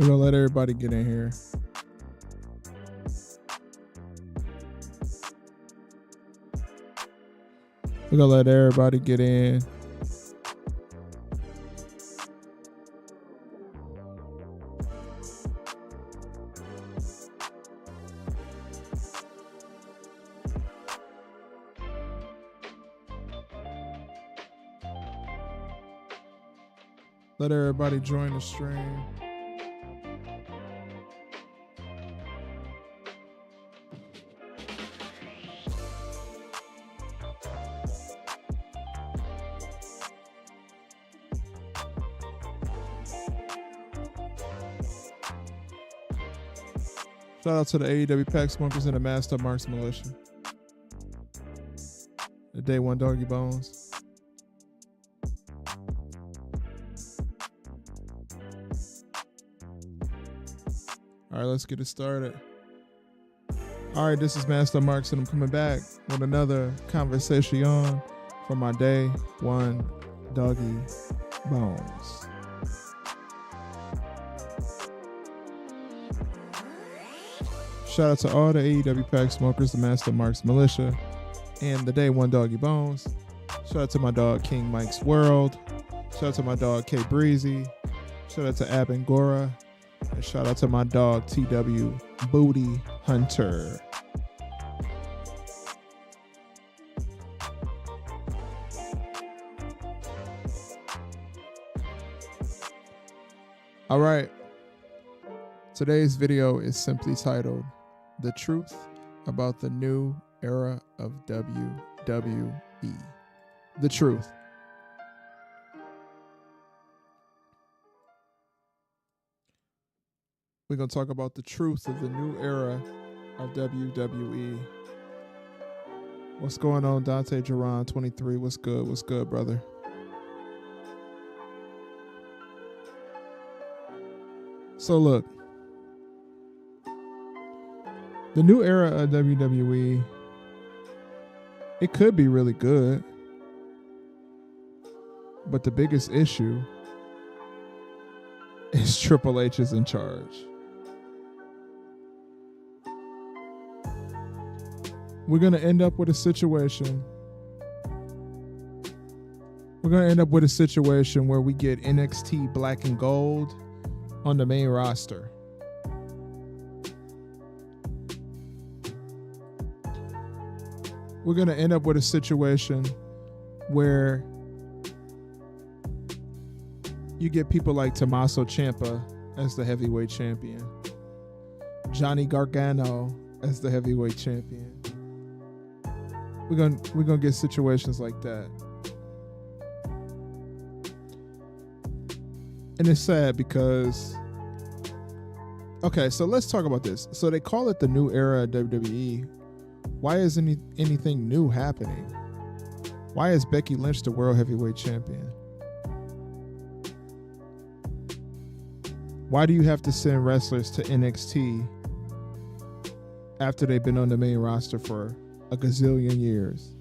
We're gonna let everybody get in here. We're gonna let everybody get in. Let everybody join the stream. Shout out to the AEW Pack Smokers and the Master Marks Militia. The Day One Doggy Bones. All right, let's get it started. All right, this is Master Marks, and I'm coming back with another conversation from my Day One Doggy Bones. Shout out to all the AEW Pack Smokers, the Master Marks Militia, and the Day One Doggy Bones. Shout out to my dog King Mike's World. Shout out to my dog K Breezy. Shout out to Abengora. And shout out to my dog TW Booty Hunter. All right. Today's video is simply titled The Truth About the New Era of WWE. The truth. We're going to talk about the truth of the new era of WWE. What's going on, Dante Geron 23? What's good? What's good, brother? So look, the new era of WWE, it could be really good, but the biggest issue is Triple H is in charge. We're going to end up with a situation. We're going to end up with a situation where we get NXT Black and Gold on the main roster. We're going to end up with a situation where you get people like Tommaso Ciampa as the heavyweight champion, Johnny Gargano as the heavyweight champion. We're gonna get situations like that. And it's sad because, okay, so let's talk about this. So they call it the new era of WWE. Why isn't anything new happening? Why is Becky Lynch the world heavyweight champion? Why do you have to send wrestlers to NXT after they've been on the main roster for a gazillion years?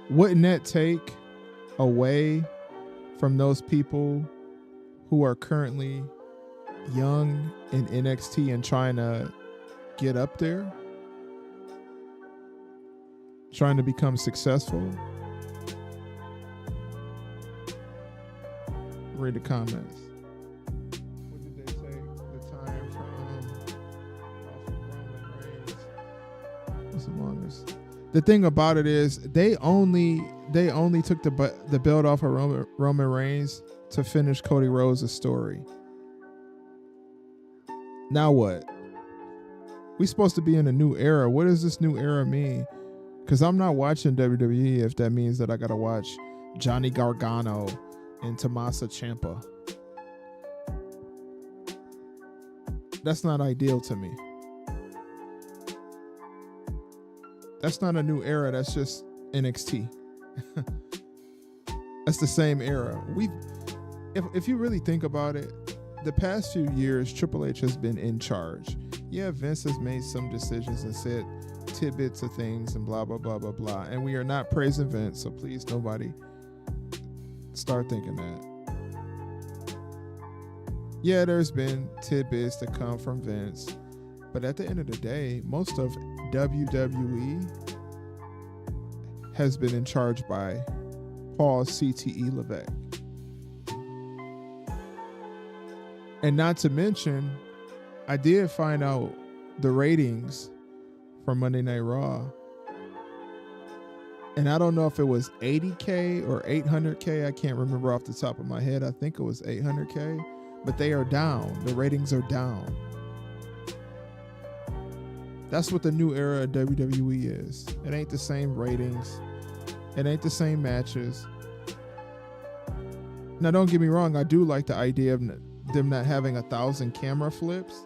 Wouldn't that take away from those people who are currently young in NXT and trying to get up there? Trying to become successful? Read the comments. What did they take the time from Roman Reigns? What's the longest? The thing about it is they only took the belt off of Roman Reigns to finish Cody Rhodes' story. Now what? We supposed to be in a new era. What does this new era mean? Because I'm not watching WWE if that means that I gotta watch Johnny Gargano and Tommaso Ciampa. That's not ideal to me. That's not a new era. That's just NXT. That's the same era. If you really think about it, the past few years, Triple H has been in charge. Yeah, Vince has made some decisions and said tidbits of things and blah, blah, blah, blah, blah. And we are not praising Vince, so please nobody start thinking that. Yeah, there's been tidbits that come from Vince, but at the end of the day, most of WWE has been in charge by Paul CTE Levesque. And not to mention, I did find out the ratings for Monday Night Raw. And I don't know if it was 80K or 800K. I can't remember off the top of my head. I think it was 800K. But they are down. The ratings are down. That's what the new era of WWE is. It ain't the same ratings. It ain't the same matches. Now, don't get me wrong. I do like the idea of them not having 1,000 camera flips.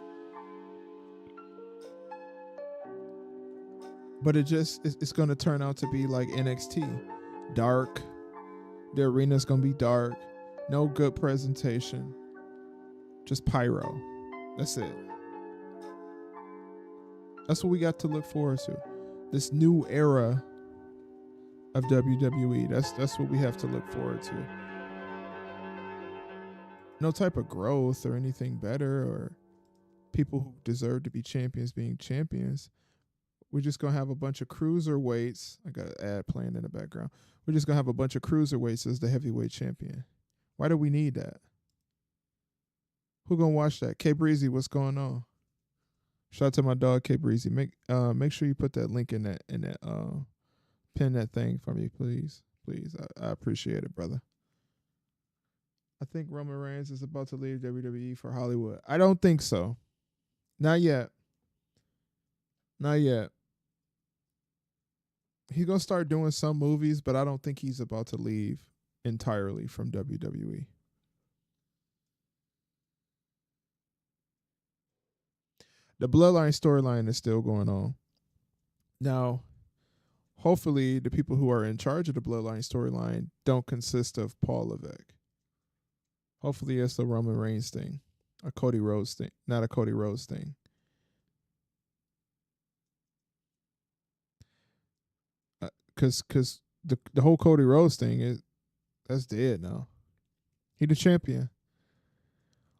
But it's going to turn out to be like NXT. Dark. The arena's going to be dark. No good presentation. Just pyro. That's it. That's what we got to look forward to. This new era of WWE. That's what we have to look forward to. No type of growth or anything better or people who deserve to be champions being champions. We're just going to have a bunch of cruiserweights. I got an ad playing in the background. We're just going to have a bunch of cruiserweights as the heavyweight champion. Why do we need that? Who going to watch that? K Breezy, what's going on? Shout out to my dog K Breezy. Make sure you put that link in that pin that thing for me, please. Please. I appreciate it, brother. I think Roman Reigns is about to leave WWE for Hollywood. I don't think so. Not yet. Not yet. He's going to start doing some movies, but I don't think he's about to leave entirely from WWE. The Bloodline storyline is still going on. Now, hopefully the people who are in charge of the Bloodline storyline don't consist of Paul Levesque. Hopefully it's the Roman Reigns thing. A Cody Rhodes thing. Not a Cody Rhodes thing. Because the whole Cody Rhodes thing, that's dead now. He the champion.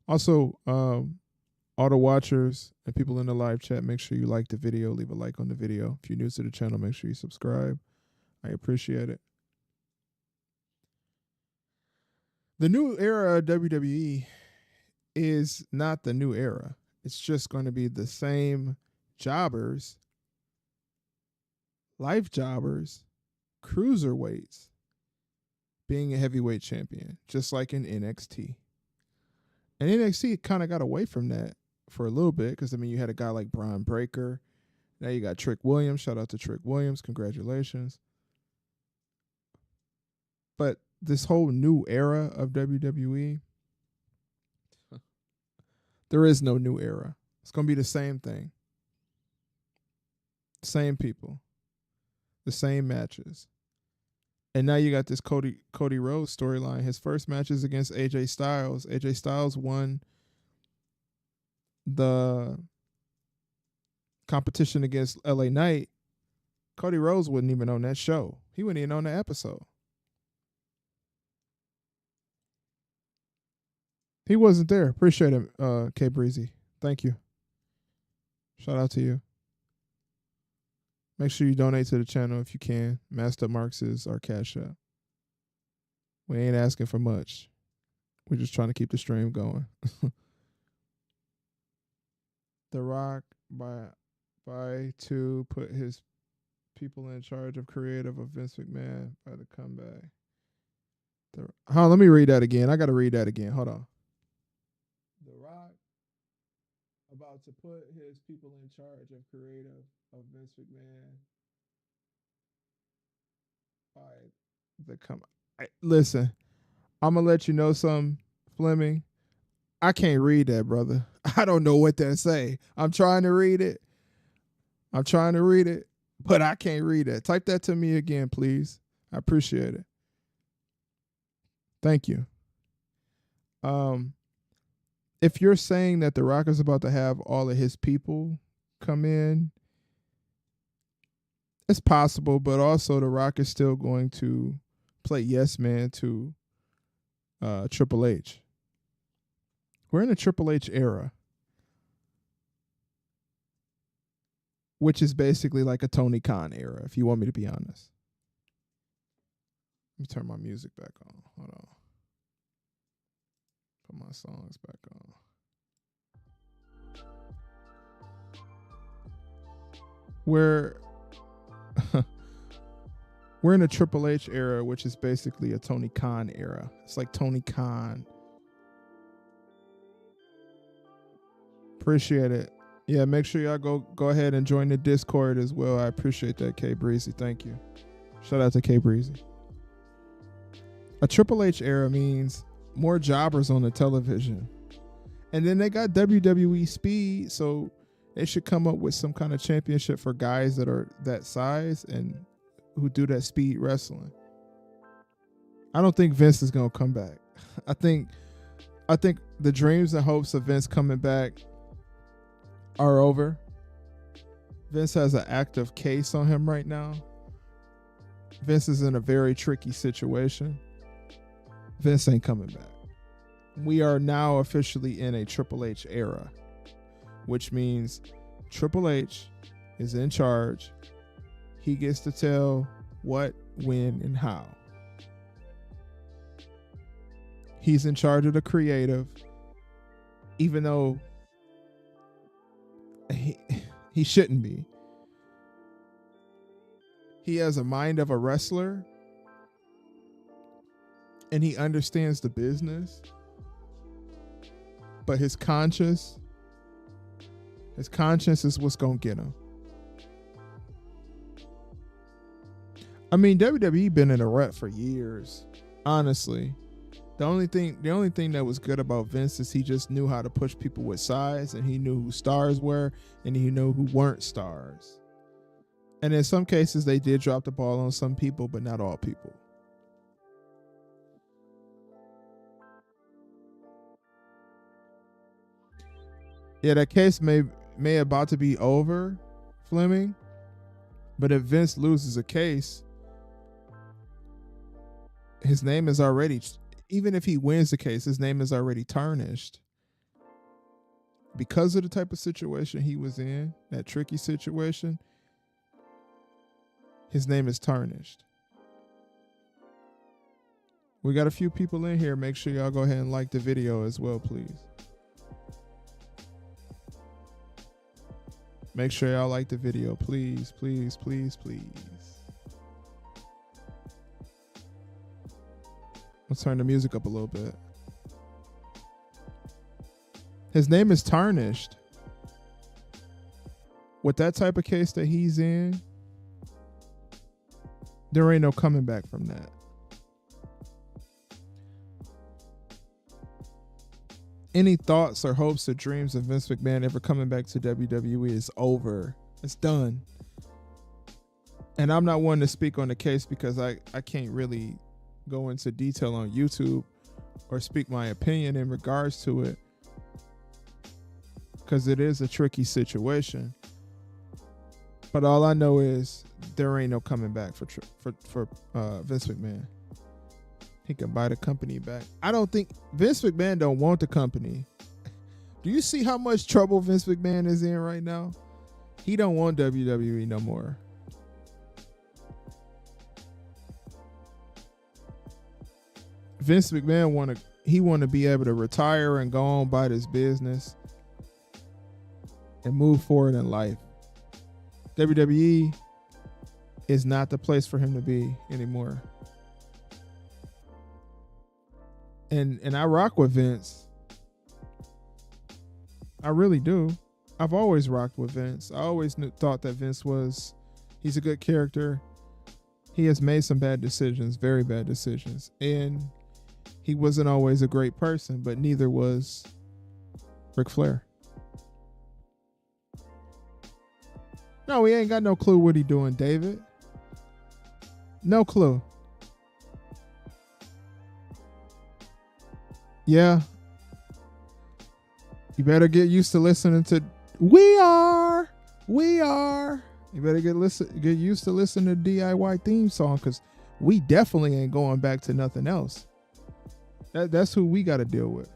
Also, all the watchers and people in the live chat, make sure you like the video. Leave a like on the video. If you're new to the channel, make sure you subscribe. I appreciate it. The new era of WWE is not the new era. It's just going to be the same jobbers, life jobbers, cruiserweights being a heavyweight champion, just like in NXT. And NXT kind of got away from that for a little bit because, I mean, you had a guy like Braun Breaker. Now you got Trick Williams. Shout out to Trick Williams. Congratulations. But this whole new era of WWE, there is no new era. It's going to be the same thing. Same people. The same matches. And now you got this Cody Rhodes storyline. His first match is against AJ Styles. AJ Styles won the competition against LA Knight. Cody Rhodes wasn't even on that show. He wasn't even on the episode. He wasn't there. Appreciate it, K Breezy. Thank you. Shout out to you. Make sure you donate to the channel if you can. Master Marks is our cash app. We ain't asking for much. We're just trying to keep the stream going. The Rock by to put his people in charge of creative of Vince McMahon by the comeback. Let me read that again. I got to read that again. Hold on. The Rock about to put his people in charge of creative of Vince McMahon by the listen, I'm gonna let you know something, Fleming. I can't read that, brother. I don't know what that say. I'm trying to read it, but I can't read it. Type that to me again, please. I appreciate it. Thank you. If you're saying that The Rock is about to have all of his people come in, it's possible, but also The Rock is still going to play yes man to Triple H. We're in a Triple H era, which is basically like a Tony Khan era, if you want me to be honest. Let me turn my music back on. Hold on. Put my songs back on. We're in a Triple H era, which is basically a Tony Khan era. It's like Tony Khan. Appreciate it. Yeah, make sure y'all go ahead and join the Discord as well. I appreciate that, K Breezy. Thank you. Shout out to K Breezy. A Triple H era means more jobbers on the television. And then they got WWE Speed, so they should come up with some kind of championship for guys that are that size and who do that speed wrestling. I don't think Vince is going to come back. I think the dreams and hopes of Vince coming back are over. Vince has an active case on him right now. Vince is in a very tricky situation. Vince ain't coming back. We are now officially in a Triple H era, which means Triple H is in charge. He gets to tell what, when, and how. He's in charge of the creative, even though he shouldn't be. He has a mind of a wrestler, and he understands the business, but his conscience is what's going to get him. I mean, WWE been in a rut for years, honestly. The only thing that was good about Vince is he just knew how to push people with size, and he knew who stars were, and he knew who weren't stars. And in some cases, they did drop the ball on some people, but not all people. Yeah, that case may about to be over, Fleming. But if Vince loses a case, his name is already, even if he wins the case, his name is already tarnished. Because of the type of situation he was in, that tricky situation, his name is tarnished. We got a few people in here. Make sure y'all go ahead and like the video as well, please. Make sure y'all like the video, please, please, please, please. Let's turn the music up a little bit. His name is tarnished. With that type of case that he's in, there ain't no coming back from that. Any thoughts or hopes or dreams of Vince McMahon ever coming back to WWE is over. It's done. And I'm not one to speak on the case because I can't really go into detail on YouTube or speak my opinion in regards to it, because it is a tricky situation. But all I know is there ain't no coming back for Vince McMahon. He can buy the company back. I don't think Vince McMahon don't want the company. Do you see how much trouble Vince McMahon is in right now? He don't want WWE no more. Vince McMahon want to be able to retire and go on by this business and move forward in life. WWE is not the place for him to be anymore. And I rock with Vince. I really do. I've always rocked with Vince. I always thought that he's a good character. He has made some bad decisions, very bad decisions. And he wasn't always a great person, but neither was Ric Flair. No, we ain't got no clue what he doing, David. No clue. Yeah. You better get used to listening to We Are. You better get used to listening to the DIY theme song, because we definitely ain't going back to nothing else. That's who we got to deal with.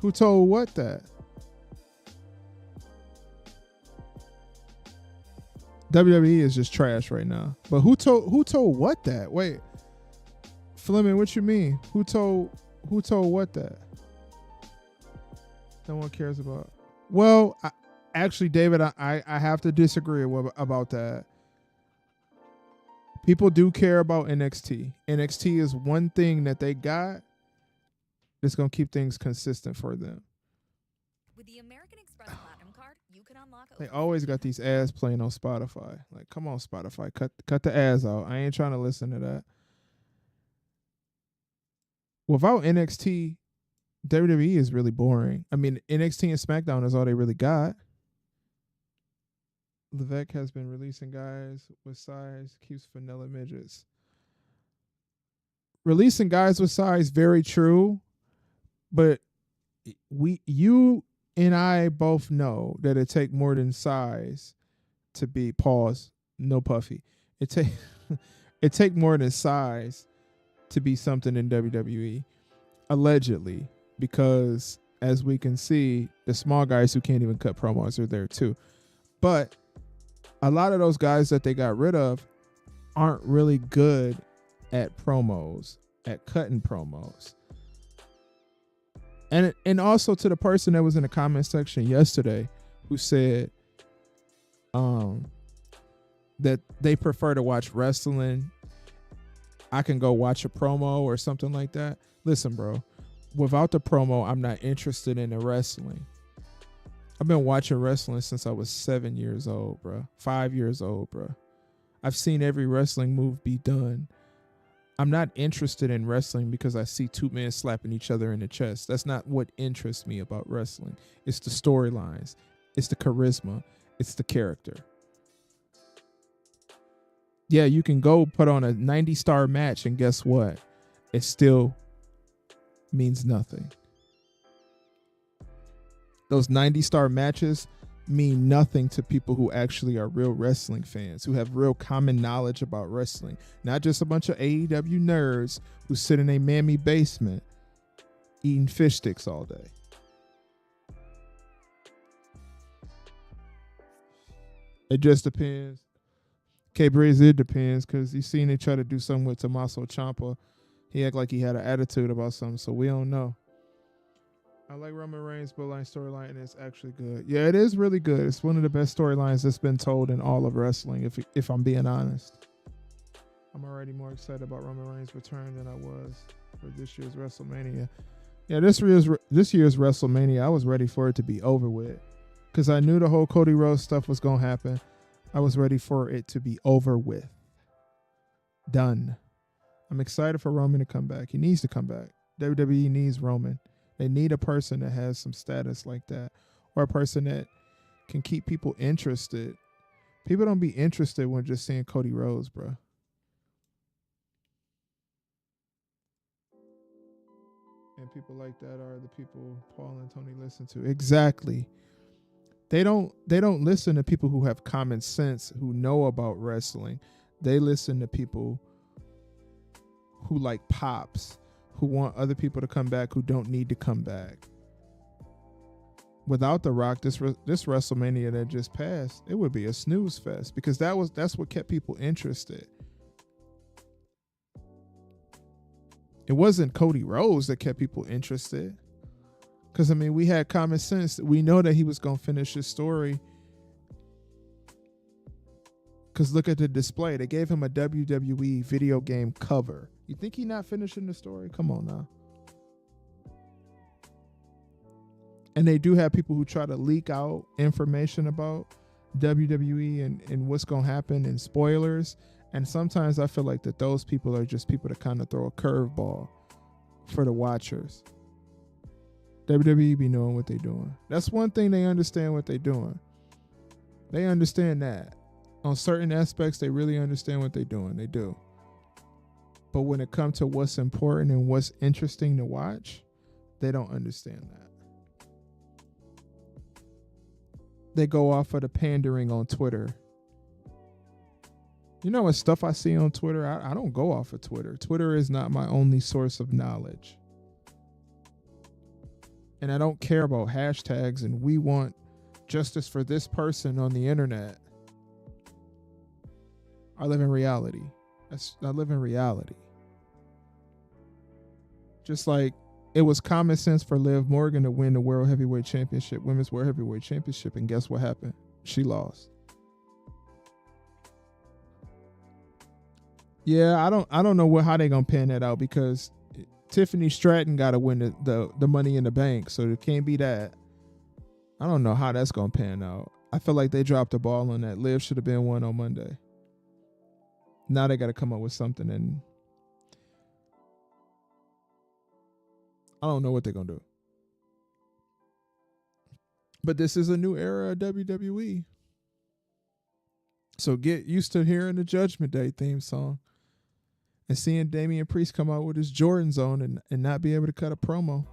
Who told what that? WWE is just trash right now. But who told what that? Wait. Fleming, what you mean? Who told what that? No one cares about. Well, actually, David, I have to disagree about that. People do care about NXT. NXT is one thing that they got that's going to keep things consistent for them. With the American Express Platinum card, you can unlock. They always got these ads playing on Spotify. Like, come on, Spotify, cut the ads out. I ain't trying to listen to that. Without NXT, WWE is really boring. I mean, NXT and SmackDown is all they really got. Levesque has been releasing guys with size, keeps vanilla midgets. Releasing guys with size, very true. But you and I both know that it take more than size to be pause, no puffy. It take more than size to be something in WWE, allegedly, because as we can see, the small guys who can't even cut promos are there too. But a lot of those guys that they got rid of aren't really good at promos, at cutting promos. And also to the person that was in the comment section yesterday who said that they prefer to watch wrestling. I can go watch a promo or something like that. Listen, bro, without the promo, I'm not interested in the wrestling. I've been watching wrestling since I was 7 years old, bro. 5 years old, bro. I've seen every wrestling move be done. I'm not interested in wrestling because I see two men slapping each other in the chest. That's not what interests me about wrestling. It's the storylines. It's the charisma. It's the character. Yeah, you can go put on a 90-star match and guess what? It still means nothing. Those 90-star matches mean nothing to people who actually are real wrestling fans, who have real common knowledge about wrestling. Not just a bunch of AEW nerds who sit in a mammy basement eating fish sticks all day. It just depends. K-Breeze, it depends, because you seen they try to do something with Tommaso Ciampa. He act like he had an attitude about something, so we don't know. I like Roman Reigns' Bloodline storyline, and it's actually good. Yeah, it is really good. It's one of the best storylines that's been told in all of wrestling, if I'm being honest. I'm already more excited about Roman Reigns' return than I was for this year's WrestleMania. Yeah, this year's WrestleMania, I was ready for it to be over with, because I knew the whole Cody Rhodes stuff was going to happen. I was ready for it to be over with. Done. I'm excited for Roman to come back. He needs to come back. WWE needs Roman. They need a person that has some status like that, or a person that can keep people interested. People don't be interested when just seeing Cody Rhodes, bro. And people like that are the people Paul and Tony listen to. Exactly. They don't listen to people who have common sense, who know about wrestling. They listen to people who like pops, who want other people to come back, who don't need to come back. Without The Rock, this WrestleMania that just passed, it would be a snooze fest, because that's what kept people interested. It wasn't Cody Rhodes that kept people interested. Because, I mean, we had common sense. We know that he was going to finish his story. Because look at the display. They gave him a WWE video game cover. You think he's not finishing the story? Come on now. And they do have people who try to leak out information about WWE and what's going to happen and spoilers. And sometimes I feel like that those people are just people that kind of throw a curveball for the watchers. WWE be knowing what they're doing. That's one thing they understand what they're doing. They understand that. On certain aspects, they really understand what they're doing. They do. But when it comes to what's important and what's interesting to watch, they don't understand that. They go off of the pandering on Twitter. You know what stuff I see on Twitter? I don't go off of Twitter. Twitter is not my only source of knowledge. And I don't care about hashtags and we want justice for this person on the internet. I live in reality. I live in reality. Just like it was common sense for Liv Morgan to win the World Heavyweight Championship, Women's World Heavyweight Championship, and guess what happened? She lost. Yeah, I don't know how they gonna pan that out because Tiffany Stratton got to win the Money in the Bank, so it can't be that. I don't know how that's gonna pan out. I feel like they dropped the ball on that. Liv should have been one on Monday. Now they got to come up with something, and I don't know what they're gonna do. But this is a new era of WWE. So get used to hearing the Judgment Day theme song and seeing Damian Priest come out with his Jordan zone and not be able to cut a promo.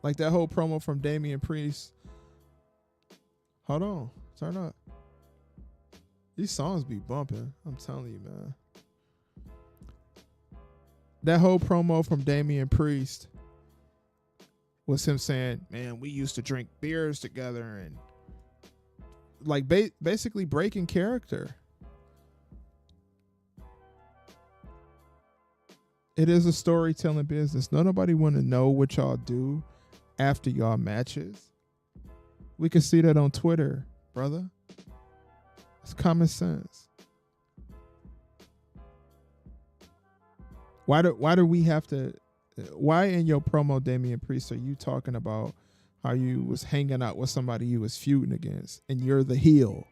Like that whole promo from Damian Priest. Hold on. Turn up. These songs be bumping. I'm telling you, man. That whole promo from Damian Priest was him saying, man, we used to drink beers together and like basically breaking character. It is a storytelling business. Nobody want to know what y'all do after y'all matches. We can see that on Twitter, brother. It's common sense. Why do we have to? Why in your promo, Damian Priest, are you talking about how you was hanging out with somebody you was feuding against and you're the heel?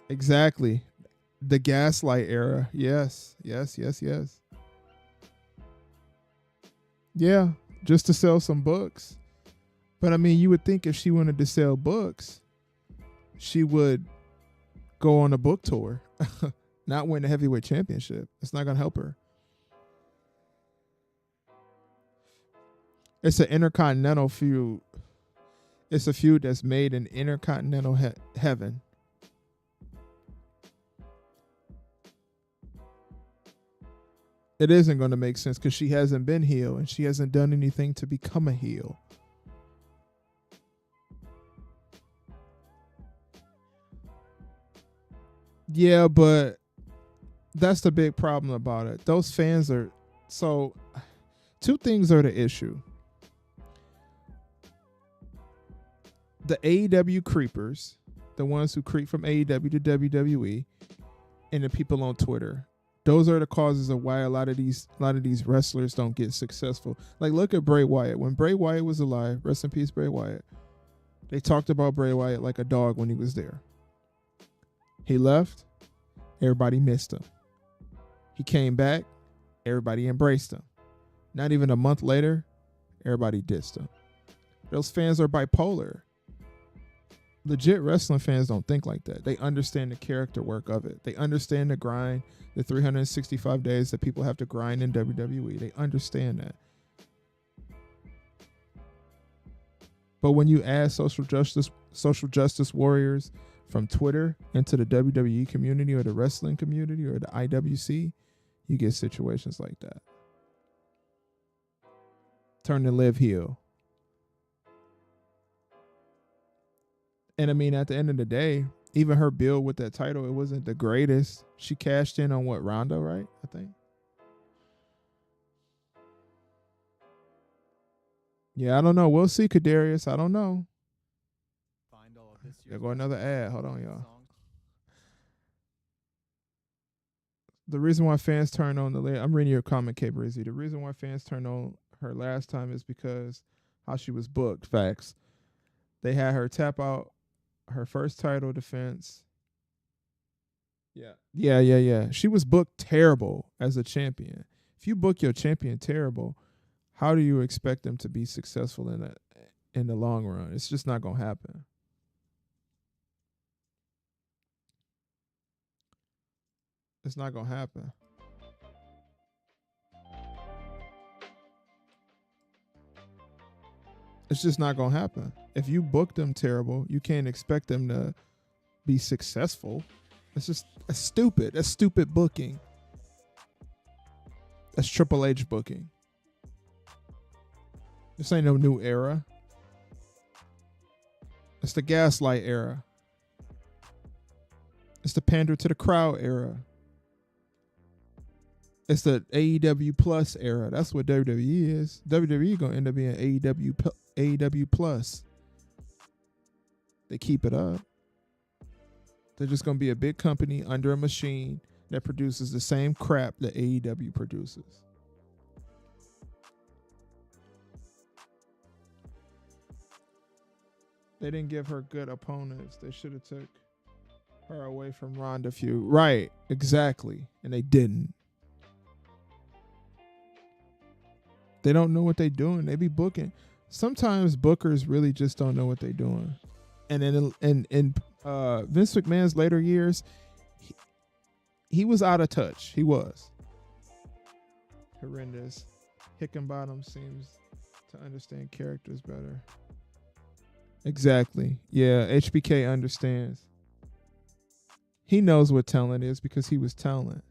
Exactly. The gaslight era. Yes. Yeah, just to sell some books. But I mean, you would think if she wanted to sell books, she would go on a book tour, not win the heavyweight championship. It's not going to help her. It's an intercontinental feud. It's a feud that's made in intercontinental heaven. It isn't going to make sense because she hasn't been heel and she hasn't done anything to become a heel. Yeah, but that's the big problem about it. Those fans are... So, two things are the issue. The AEW creepers, the ones who creep from AEW to WWE, and the people on Twitter. Those are the causes of why a lot of these wrestlers don't get successful. Like, look at Bray Wyatt. When Bray Wyatt was alive, rest in peace, Bray Wyatt, they talked about Bray Wyatt like a dog when he was there. He left, everybody missed him. He came back, everybody embraced him. Not even a month later, everybody dissed him. Those fans are bipolar. Legit wrestling fans don't think like that. They understand the character work of it. They understand the grind, the 365 days that people have to grind in WWE. They understand that. But when you add social justice warriors from Twitter into the WWE community or the wrestling community or the IWC, you get situations like that. Turn to Liv heel. And I mean, at the end of the day, even her build with that title, it wasn't the greatest. She cashed in on what, Ronda, right? I think. Yeah, I don't know. We'll see, Kadarius. I don't know. There go another ad. Hold on, y'all. The reason why fans turn on I'm reading your comment, K Brizzy. The reason why fans turned on her last time is because how she was booked. Facts. They had her tap out her first title defense. Yeah. She was booked terrible as a champion. If you book your champion terrible, how do you expect them to be successful in the long run? It's just not gonna happen. It's not gonna happen. It's just not gonna happen. If you book them terrible, you can't expect them to be successful. It's just stupid. That's stupid booking. That's Triple H booking. This ain't no new era. It's the gaslight era. It's the pander to the crowd era. It's the AEW Plus era. That's what WWE is. WWE gonna end up being AEW Plus. They keep it up. They're just gonna be a big company under a machine that produces the same crap that AEW produces. They didn't give her good opponents. They should have took her away from Ronda feud. Right, exactly. And they didn't. They don't know what they're doing. They be booking. Sometimes bookers really just don't know what they're doing. And in Vince McMahon's later years, he was out of touch. He was. Horrendous. Hickenbottom seems to understand characters better. Exactly. Yeah, HBK understands. He knows what talent is because he was talent.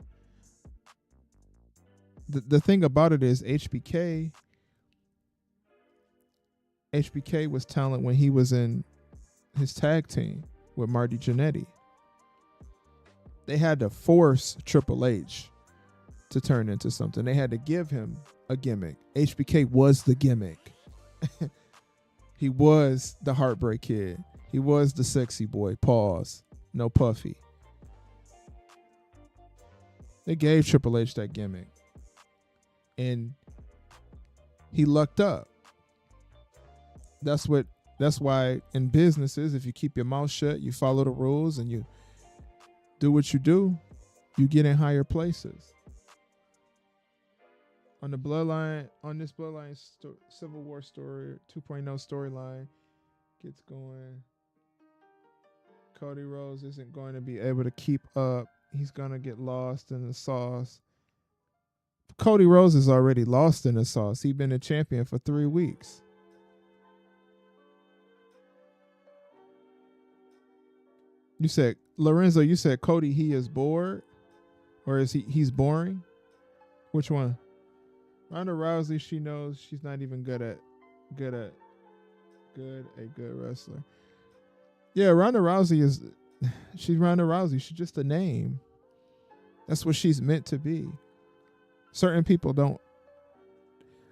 The thing about it is HBK was talent when he was in his tag team with Marty Jannetty. They had to force Triple H to turn into something. They had to give him a gimmick. HBK was the gimmick. He was the Heartbreak Kid. He was the sexy boy. Pause. No Puffy. They gave Triple H that gimmick. And he lucked up. That's why in businesses, if you keep your mouth shut, you follow the rules, and you do what you do, you get in higher places. On this Bloodline Civil War story 2.0 storyline gets going. Cody Rhodes isn't going to be able to keep up. He's going to get lost in the sauce. Cody Rhodes is already lost in the sauce. He's been a champion for 3 weeks. You said, Lorenzo, you said Cody, he is bored? Or is he's boring? Which one? Ronda Rousey, she knows she's not even a good wrestler. Yeah, Ronda Rousey she's Ronda Rousey. She's just a name. That's what she's meant to be. Certain people don't.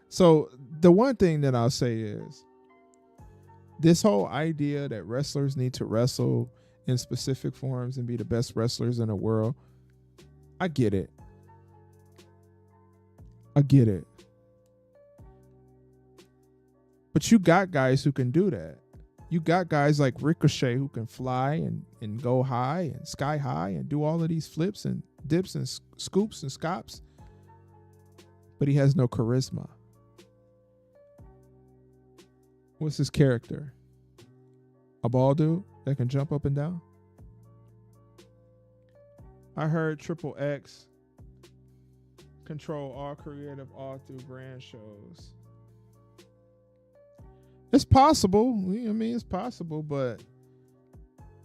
So the one thing that I'll say is this whole idea that wrestlers need to wrestle in specific forms and be the best wrestlers in the world, I get it. But you got guys who can do that. You got guys like Ricochet who can fly and go high and sky high and do all of these flips and dips and scoops and scops. But he has no charisma. What's his character? A bald dude that can jump up and down? I heard Triple X control all creative all through brand shows. It's possible. I mean, it's possible, but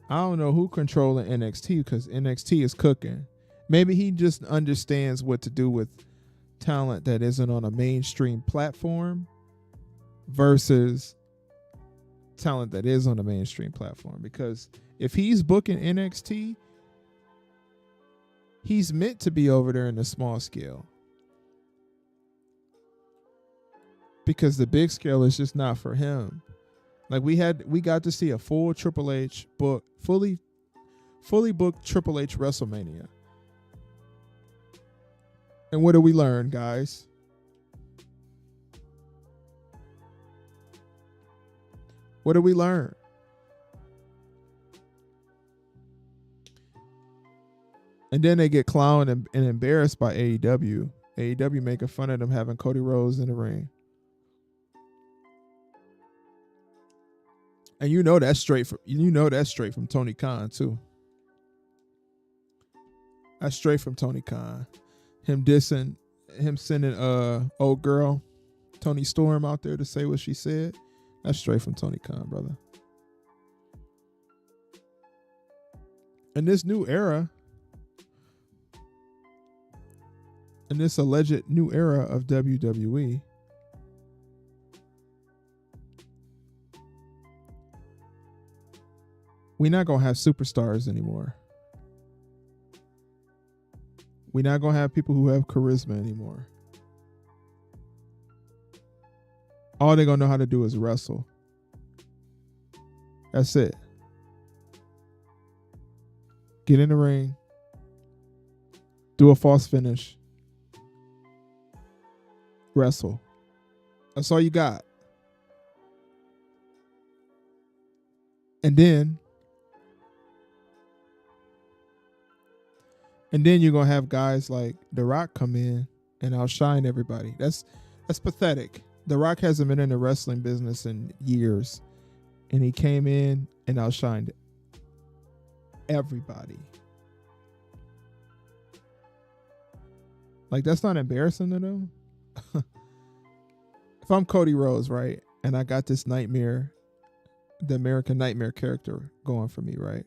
I don't know who controlling NXT because NXT is cooking. Maybe he just understands what to do with talent that isn't on a mainstream platform versus talent that is on a mainstream platform. Because if he's booking NXT, he's meant to be over there in the small scale. Because the big scale is just not for him. Like we got to see a full Triple H book, fully booked Triple H WrestleMania. And what did we learn, guys? What did we learn? And then they get clowned and embarrassed by AEW. AEW making fun of them having Cody Rhodes in the ring. And you know that's straight from Tony Khan too. That's straight from Tony Khan. Him sending old girl Tony Storm out there to say what she said. That's straight from Tony Khan, brother. In this new era, in this alleged new era of WWE, we're not going to have superstars anymore. We're not going to have people who have charisma anymore. All they're going to know how to do is wrestle. That's it. Get in the ring. Do a false finish. Wrestle. That's all you got. And then you're going to have guys like The Rock come in and outshine everybody. That's pathetic. The Rock hasn't been in the wrestling business in years. And he came in and outshined everybody. Like, that's not embarrassing to them. If I'm Cody Rhodes, right, and I got this nightmare, the American Nightmare character going for me, right?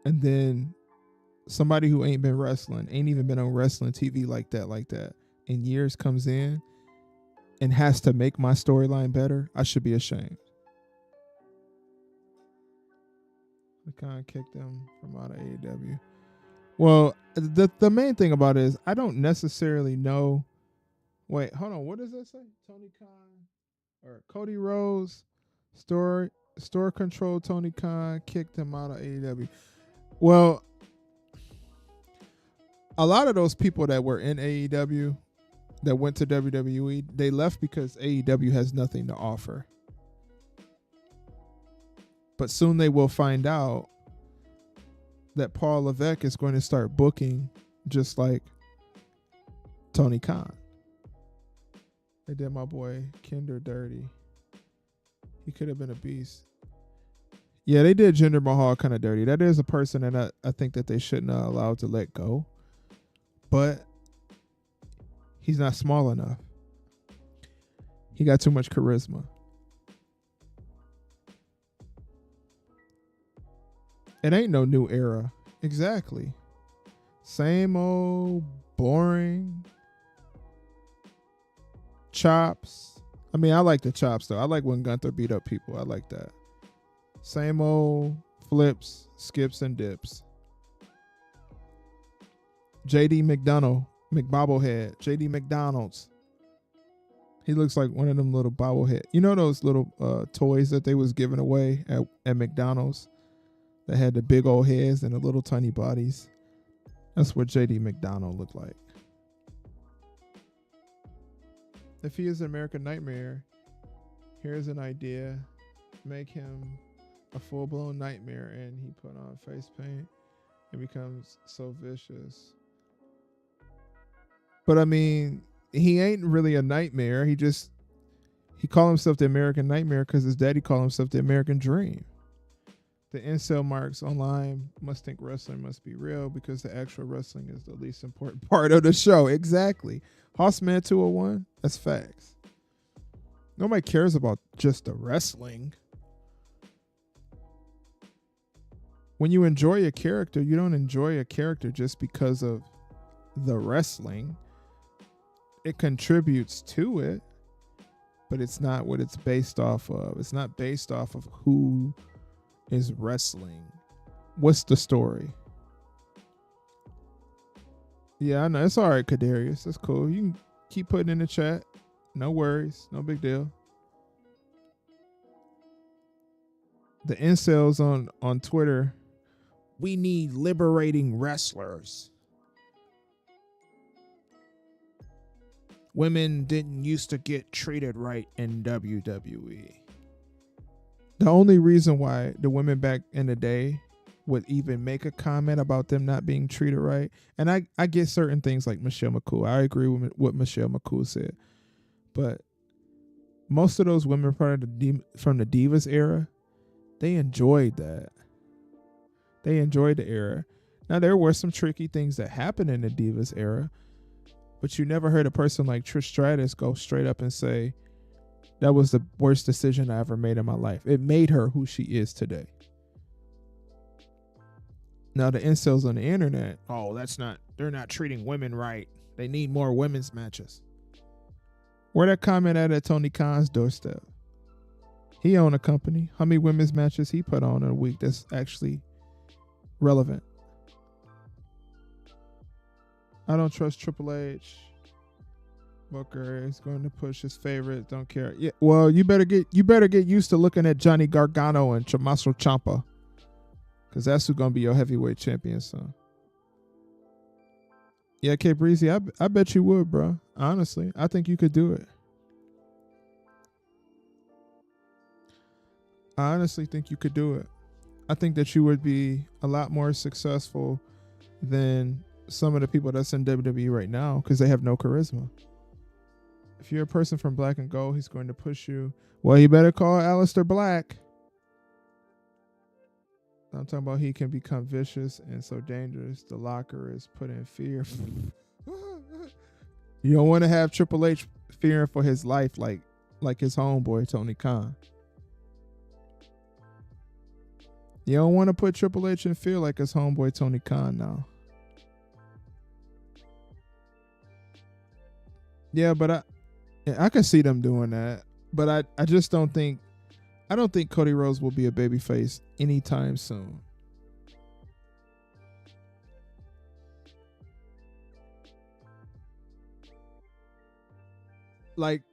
And then somebody who ain't been wrestling, ain't even been on wrestling TV like that, in years comes in and has to make my storyline better, I should be ashamed. I kind of kicked them from out of AEW. Well, the main thing about it is I don't necessarily know. Wait, hold on. What does that say? Tony Khan or Cody Rhodes store control Tony Khan kicked him out of AEW. Well, a lot of those people that were in AEW that went to WWE, they left because AEW has nothing to offer. But soon they will find out that Paul Levesque is going to start booking just like Tony Khan. They did my boy Kinder dirty. He could have been a beast. Yeah, they did Jinder Mahal kind of dirty. That is a person that I think that they shouldn't have allowed to let go. But he's not small enough. He got too much charisma. It ain't no new era. Exactly. Same old boring chops. I mean, I like the chops though. I like when Gunther beat up people. I like that. Same old flips, skips, and dips. JD McBobblehead. JD McDonald's. He looks like one of them little bobblehead. You know those little toys that they was giving away at McDonald's that had the big old heads and the little tiny bodies? That's what JD McDonald looked like. If he is an American Nightmare, here's an idea. Make him a full-blown nightmare and he put on face paint and becomes so vicious. But I mean, he ain't really a nightmare. He called himself the American Nightmare because his daddy called himself the American Dream. The incel marks online must think wrestling must be real because the actual wrestling is the least important part of the show. Exactly. Hossman 201, that's facts. Nobody cares about just the wrestling. When you enjoy a character, you don't enjoy a character just because of the wrestling. It contributes to it, but it's not what it's based off of. It's not based off of who is wrestling. What's the story? Yeah, I know. It's all right, Kadarius. That's cool. You can keep putting in the chat. No worries. No big deal. The incels on Twitter, we need liberating wrestlers. Women didn't used to get treated right in WWE. The only reason why the women back in the day would even make a comment about them not being treated right, and I get certain things like Michelle McCool. I agree with what Michelle McCool said. But most of those women from the Divas era, they enjoyed that. They enjoyed the era. Now, there were some tricky things that happened in the Divas era, but you never heard a person like Trish Stratus go straight up and say, that was the worst decision I ever made in my life. It made her who she is today. Now, the incels on the internet, they're not treating women right. They need more women's matches. Where that comment at Tony Khan's doorstep? He owned a company. How many women's matches he put on in a week that's actually relevant? I don't trust Triple H. Booker is going to push his favorite. Don't care. Yeah. Well, you better get used to looking at Johnny Gargano and Tommaso Ciampa, because that's who's gonna be your heavyweight champion, son. Yeah, K Breezy, I bet you would, bro. Honestly, I think you could do it. I honestly think you could do it. I think that you would be a lot more successful than some of the people that's in WWE right now because they have no charisma. If you're a person from Black and Gold, he's going to push you. Well, you better call Aleister Black. I'm talking about he can become vicious and so dangerous. The locker is put in fear. You don't want to have Triple H fearing for his life like his homeboy Tony Khan. You don't want to put Triple H in fear like his homeboy Tony Khan now. Yeah, but I can see them doing that. But I just don't think Cody Rhodes will be a babyface anytime soon. Like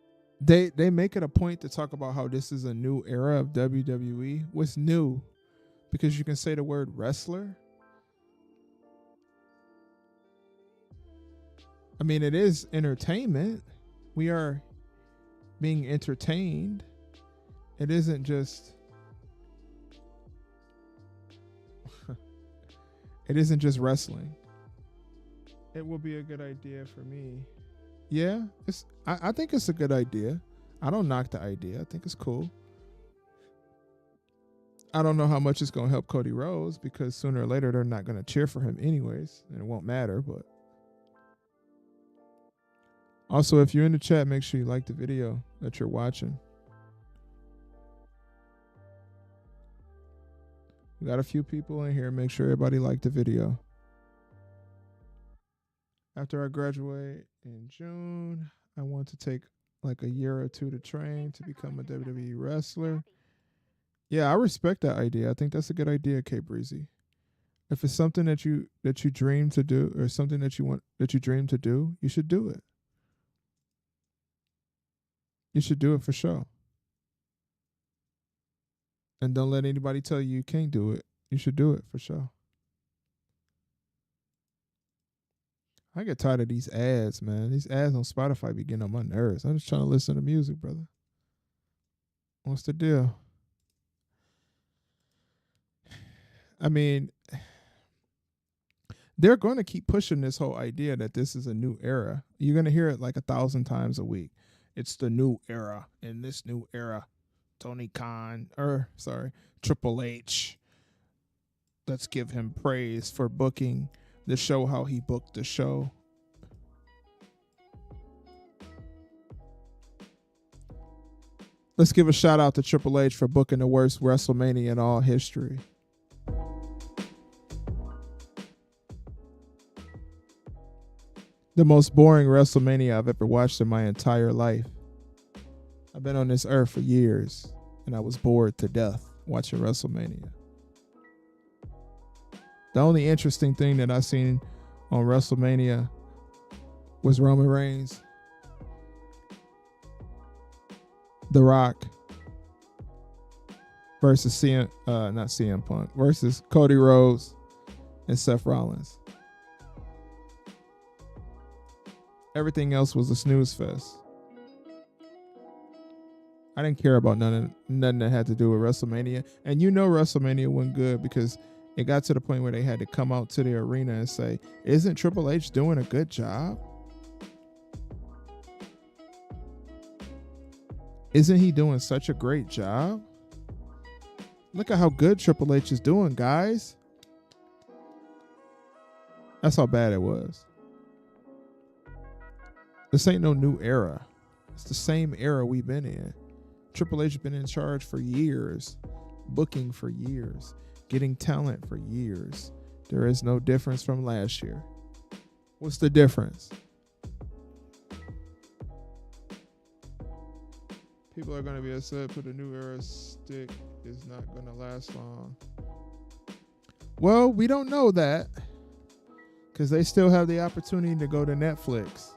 they make it a point to talk about how this is a new era of WWE. What's new? Because you can say the word wrestler. I mean, it is entertainment. We are being entertained. It isn't just wrestling. It will be a good idea for me. Yeah, I think it's a good idea. I don't knock the idea. I think it's cool. I don't know how much it's going to help Cody Rhodes because sooner or later they're not going to cheer for him anyways, and it won't matter. But also, if you're in the chat, make sure you like the video that you're watching. We got a few people in here. Make sure everybody liked the video. After I graduate in June, I want to take like a year or two to train to become a WWE wrestler. Yeah, I respect that idea. I think that's a good idea, K Breezy. If it's something that you dream to do or something that you dream to do, you should do it. You should do it for sure. And don't let anybody tell you can't do it. You should do it for sure. I get tired of these ads, man. These ads on Spotify be getting on my nerves. I'm just trying to listen to music, brother. What's the deal? I mean, they're going to keep pushing this whole idea that this is a new era. You're going to hear it like 1,000 times a week. It's the new era. In this new era, Triple H. Let's give him praise for booking the show how he booked the show. Let's give a shout out to Triple H for booking the worst WrestleMania in all history. The most boring WrestleMania I've ever watched in my entire life. I've been on this earth for years, and I was bored to death watching WrestleMania. The only interesting thing that I seen on WrestleMania was Roman Reigns, The Rock versus CM Punk versus Cody Rhodes and Seth Rollins. Everything else was a snooze fest. I didn't care about nothing that had to do with WrestleMania. And you know WrestleMania went good because it got to the point where they had to come out to the arena and say, isn't Triple H doing a good job? Isn't he doing such a great job? Look at how good Triple H is doing, guys. That's how bad it was. This ain't no new era. It's the same era we've been in. Triple H has been in charge for years, booking for years, getting talent for years. There is no difference from last year. What's the difference? People are going to be upset, but the new era stick is not going to last long. Well, we don't know that because they still have the opportunity to go to Netflix.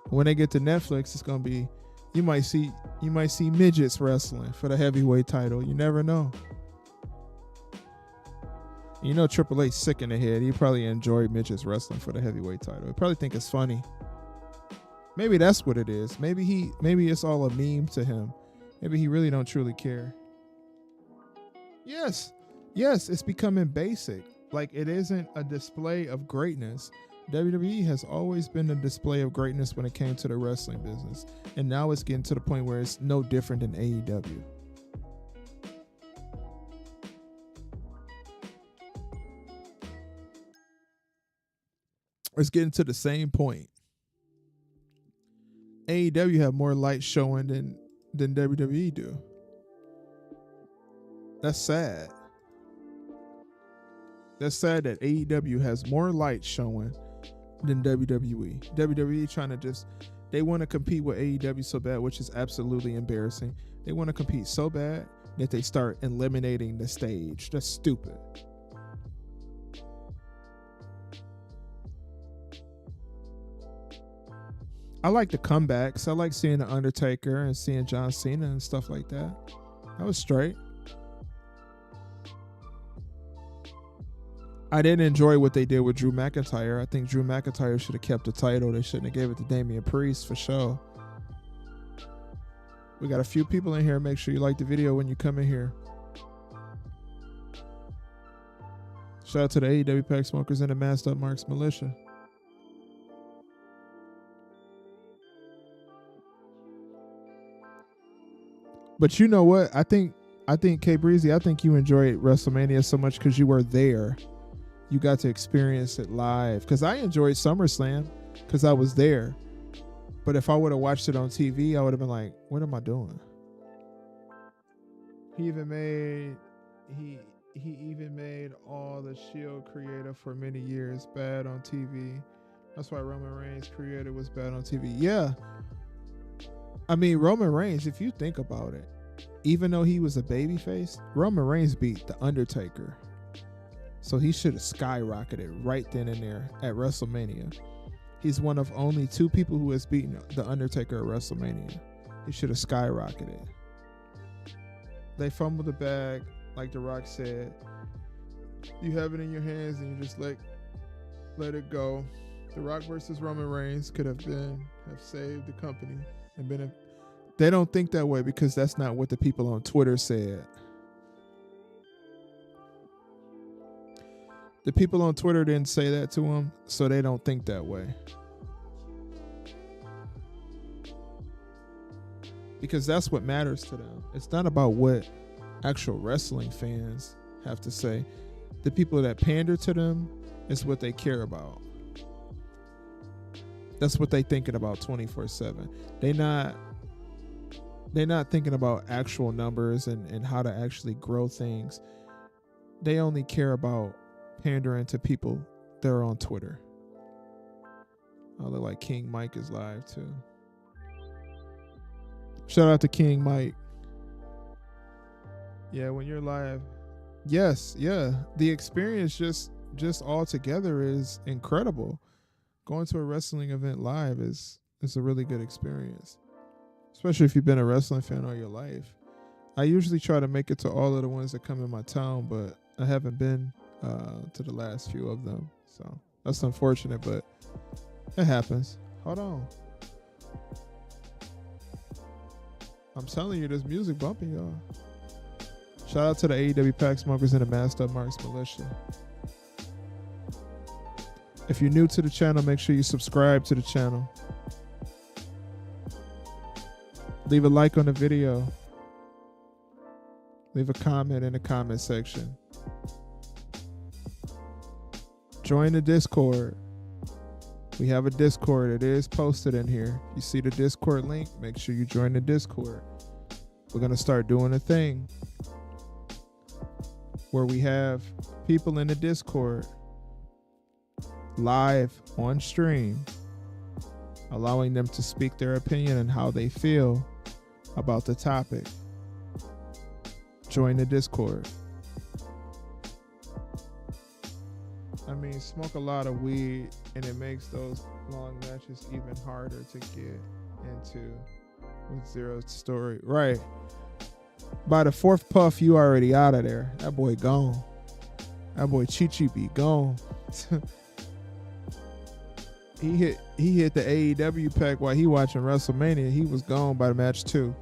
When they get to Netflix, it's going to be, you might see midgets wrestling for the heavyweight title. You never know. You know Triple H sick in the head. He probably enjoyed midgets wrestling for the heavyweight title. He probably think it's funny. Maybe that's what it is. Maybe it's all a meme to him. Maybe he really don't truly care. Yes, it's becoming basic. Like, it isn't a display of greatness. WWE has always been a display of greatness when it came to the wrestling business. And now it's getting to the point where it's no different than AEW. It's getting to the same point. AEW have more light showing than WWE do. That's sad. That's sad that AEW has more light showing than WWE. WWE trying to they want to compete with AEW so bad, which is absolutely embarrassing. They want to compete so bad that they start eliminating the stage. That's stupid. I like the comebacks. I like seeing The Undertaker and seeing John Cena and stuff like that. That was straight. I didn't enjoy what they did with Drew McIntyre. I think Drew McIntyre should have kept the title. They shouldn't have gave it to Damian Priest for sure. We got a few people in here. Make sure you like the video when you come in here. Shout out to the AEW Pack Smokers and the Masked Up Marks Militia. But you know what? I think K Breezy, I think you enjoyed WrestleMania so much because you were there. You got to experience it live. Because I enjoyed SummerSlam because I was there. But if I would have watched it on TV, I would have been like, what am I doing? He even made all the Shield creative for many years bad on TV. That's why Roman Reigns' creative was bad on TV. Yeah. I mean, Roman Reigns, if you think about it, even though he was a babyface, Roman Reigns beat The Undertaker. So he should have skyrocketed right then and there at WrestleMania. He's one of only 2 people who has beaten The Undertaker at WrestleMania. He should have skyrocketed. They fumbled the bag, like The Rock said. You have it in your hands and you just let it go. The Rock versus Roman Reigns could have saved the company and been They don't think that way because that's not what the people on Twitter said. The people on Twitter didn't say that to him, so they don't think that way. Because that's what matters to them. It's not about what actual wrestling fans have to say. The people that pander to them is what they care about. That's what they thinking about 24/7. They're not thinking about actual numbers and how to actually grow things. They only care about pandering to people that are on Twitter. I look like King Mike is live too. Shout out to King Mike. Yeah, when you're live. Yes, yeah. The experience just all together is incredible. Going to a wrestling event live is a really good experience. Especially if you've been a wrestling fan all your life. I usually try to make it to all of the ones that come in my town, but I haven't been to the last few of them. So that's unfortunate, but it happens. Hold on. I'm telling you, this music bumping, y'all. Shout out to the AEW Pack Smokers and the Masked Up Marks Militia. If you're new to the channel, make sure you subscribe to the channel. Leave a like on the video. Leave a comment in the comment section. Join the Discord. We have a Discord. It is posted in here. You see the Discord link? Make sure you join the Discord. We're going to start doing a thing where we have people in the Discord live on stream, allowing them to speak their opinion and how they feel about the topic. Join the Discord. I mean, smoke a lot of weed and it makes those long matches even harder to get into with Zero story. Right. By the fourth puff, you already out of there. That boy gone. That boy Chi be gone. He hit the AEW pack while he watching WrestleMania. He was gone by the match 2.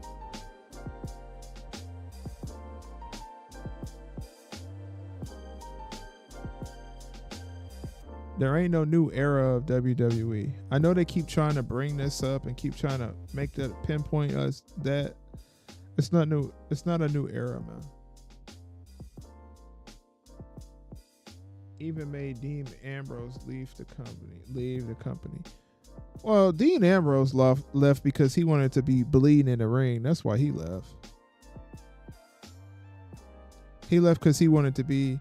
There ain't no new era of WWE. I know they keep trying to bring this up and keep trying to make that pinpoint us that it's not new. It's not a new era, man. Even made Dean Ambrose leave the company. Well, Dean Ambrose left because he wanted to be bleeding in the ring. That's why he left. He left because he wanted to be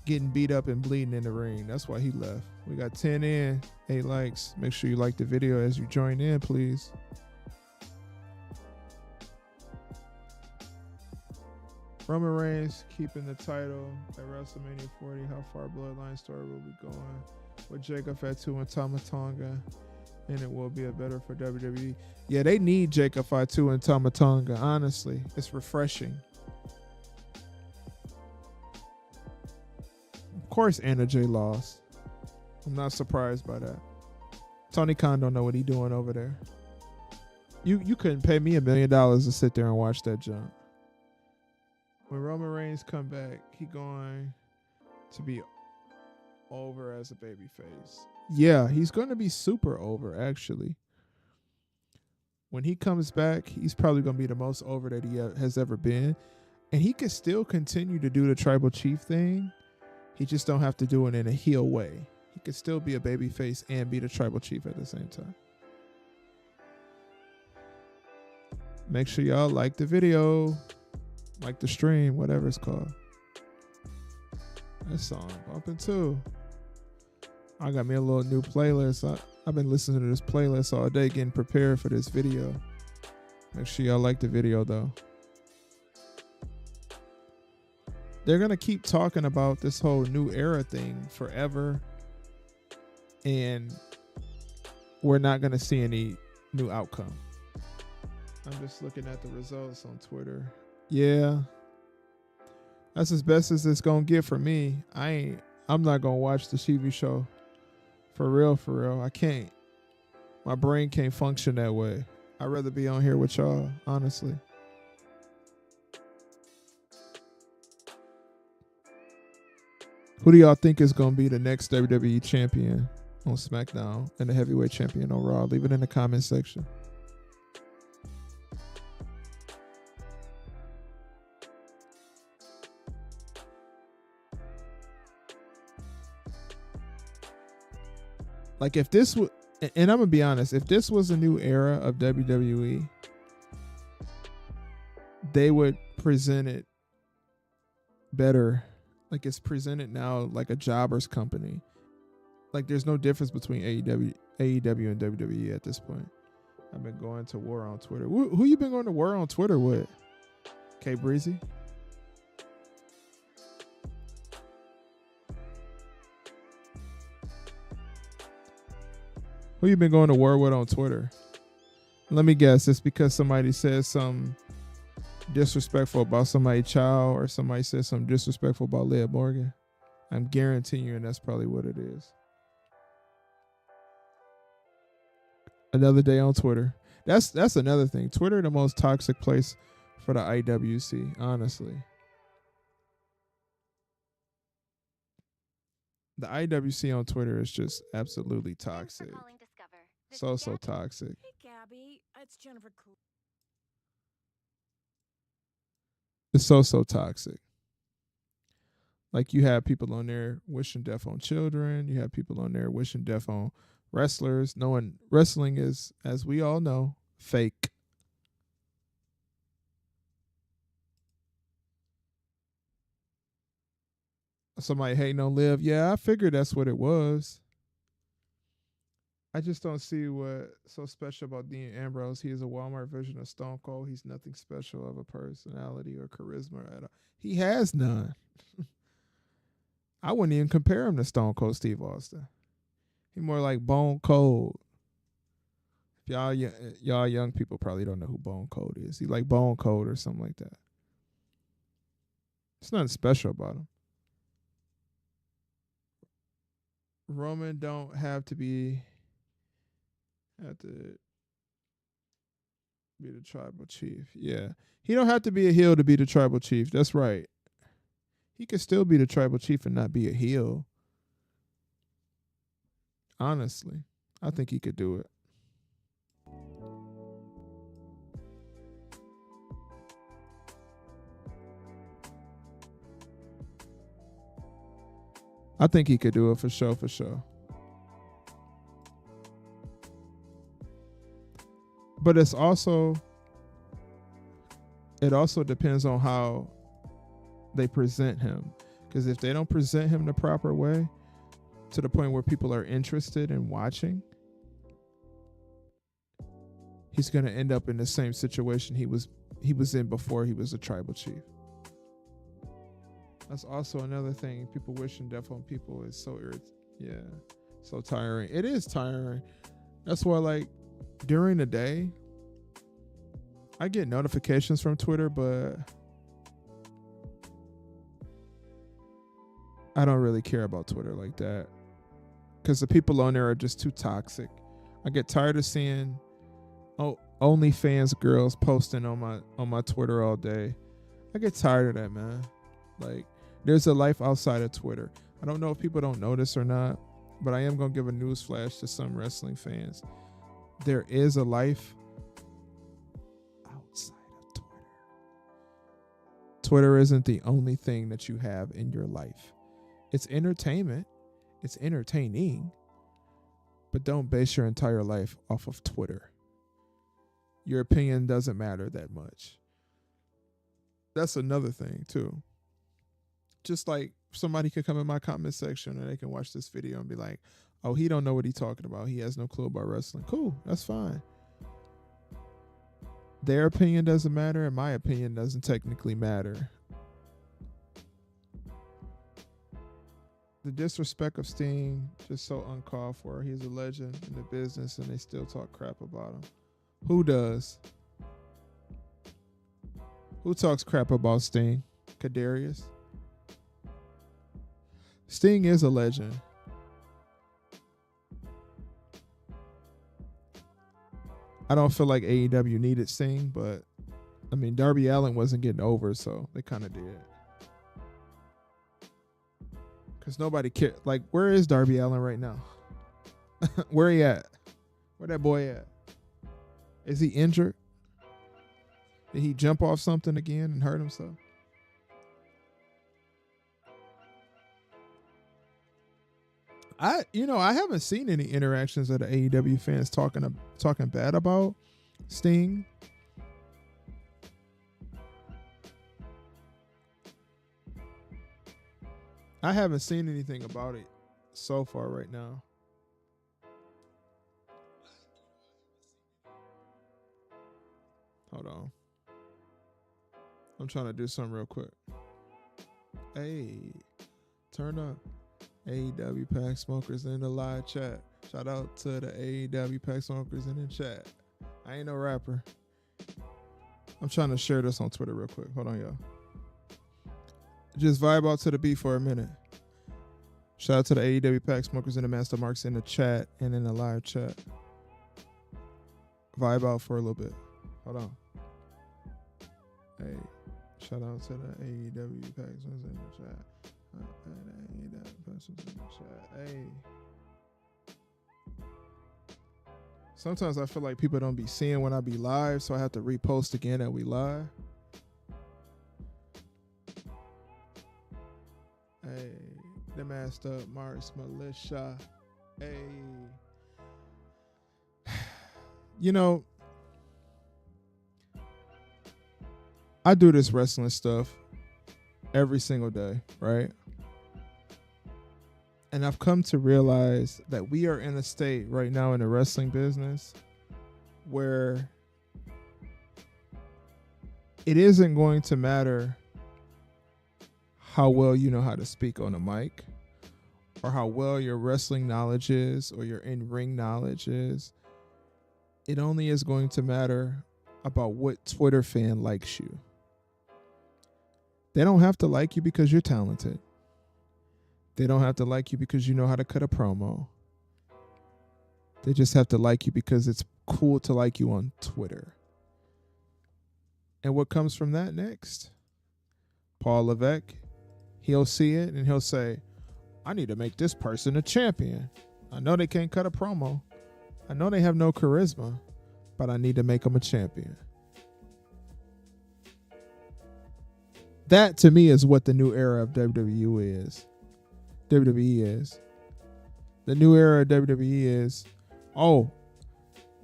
getting beat up and bleeding in the ring. That's why he left. We got 10 in, 8 likes. Make sure you like the video as you join in, please. Roman Reigns keeping the title at WrestleMania 40. How far Bloodline story will be going with Jacob Fatu and Tama Tonga, and it will be a better for WWE. Yeah, they need Jacob Fatu and Tama Tonga. Honestly, it's refreshing. Of course, Anna Jay lost. I'm not surprised by that. Tony Khan don't know what he doing over there. You couldn't pay me $1 million to sit there and watch that junk. When Roman Reigns come back, he going to be over as a babyface. Yeah, he's going to be super over, actually. When he comes back, he's probably going to be the most over that he has ever been. And he can still continue to do the tribal chief thing. He just don't have to do it in a heel way. He could still be a babyface and be the tribal chief at the same time. Make sure y'all like the video. Like the stream, whatever it's called. That song bumping too. I got me a little new playlist. I've been listening to this playlist all day getting prepared for this video. Make sure y'all like the video though. They're going to keep talking about this whole new era thing forever. And we're not going to see any new outcome. I'm just looking at the results on Twitter. Yeah. That's as best as it's going to get for me. I'm not going to watch the TV show. For real. I can't. My brain can't function that way. I'd rather be on here with y'all, honestly. Who do y'all think is going to be the next WWE champion on SmackDown and the heavyweight champion on Raw? Leave it in the comment section. Like if this was, and I'm going to be honest, if this was a new era of WWE, they would present it better. Like it's presented now like a jobbers company. Like there's no difference between AEW and WWE at this point. I've been going to war on Twitter. Who you been going to war on Twitter with? K Breezy? Who you been going to war with on Twitter? Let me guess. It's because somebody says something disrespectful about somebody's child or somebody says something disrespectful about Liv Morgan. I'm guaranteeing you, and that's probably what it is. Another day on Twitter. That's another thing. Twitter, the most toxic place for the IWC, honestly. The IWC on Twitter is just absolutely toxic. So toxic. Hey, Gabby. It's Jennifer. It's so toxic. Like you have people on there wishing death on children. You have people on there wishing death on wrestlers, knowing wrestling is, as we all know, fake. Somebody hating on Liv. Yeah, I figured that's what it was. I just don't see what so special about Dean Ambrose. He is a Walmart version of Stone Cold. He's nothing special of a personality or charisma at all. He has none. I wouldn't even compare him to Stone Cold Steve Austin. He more like Bone Cold. If y'all young people probably don't know who Bone Cold is. He like Bone Cold or something like that. It's nothing special about him. Roman don't have to be the tribal chief. Yeah. He don't have to be a heel to be the tribal chief. That's right. He could still be the tribal chief and not be a heel. Honestly, I think he could do it. I think he could do it for sure, for sure. But it also depends on how they present him. Because if they don't present him the proper way, to the point where people are interested in watching, he's going to end up in the same situation he was in before he was a tribal chief. That's also another thing. People wishing death on people is so so tiring. It is tiring. That's why, like, during the day, I get notifications from Twitter, but I don't really care about Twitter like that. Because the people on there are just too toxic. I get tired of seeing OnlyFans girls posting on my Twitter all day. I get tired of that, man. Like, there's a life outside of Twitter. I don't know if people don't know this or not, but I am going to give a news flash to some wrestling fans. There is a life outside of Twitter. Twitter isn't the only thing that you have in your life. It's entertainment. It's entertaining. But don't base your entire life off of Twitter. Your opinion doesn't matter that much. That's another thing, too. Just like somebody could come in my comment section and they can watch this video and be like, oh, he don't know what he's talking about. He has no clue about wrestling. Cool, that's fine. Their opinion doesn't matter and my opinion doesn't technically matter. The disrespect of Sting, just so uncalled for. He's a legend in the business and they still talk crap about him. Who does? Who talks crap about Sting? Kadarius? Sting is a legend. I don't feel like AEW needed Sting, but I mean, Darby Allin wasn't getting over, so they kind of did. Because nobody cared. Like, where is Darby Allin right now? Where he at? Where that boy at? Is he injured? Did he jump off something again and hurt himself? I haven't seen any interactions of the AEW fans talking bad about Sting. I haven't seen anything about it so far right now. Hold on. I'm trying to do something real quick. Hey, turn up. AEW Pack Smokers in the live chat. Shout out to the AEW Pack Smokers in the chat. I ain't no rapper. I'm trying to share this on Twitter real quick. Hold on, y'all. Just vibe out to the beat for a minute. Shout out to the AEW Pack Smokers and the Master Marks in the chat and in the live chat. Vibe out for a little bit. Hold on. Hey, shout out to the AEW Pack Smokers in the chat. Hey. Sometimes I feel like people don't be seeing when I be live, so I have to repost again that we live. Hey, the Master Marks Militia. Hey. You know, I do this wrestling stuff every single day, right? And I've come to realize that we are in a state right now in the wrestling business where it isn't going to matter how well you know how to speak on a mic or how well your wrestling knowledge is or your in-ring knowledge is. It only is going to matter about what Twitter fan likes you. They don't have to like you because you're talented. They don't have to like you because you know how to cut a promo. They just have to like you because it's cool to like you on Twitter. And what comes from that next? Paul Levesque, he'll see it and he'll say, I need to make this person a champion. I know they can't cut a promo. I know they have no charisma, but I need to make them a champion. That to me is what the new era of WWE is. WWE is. The new era of WWE is, oh,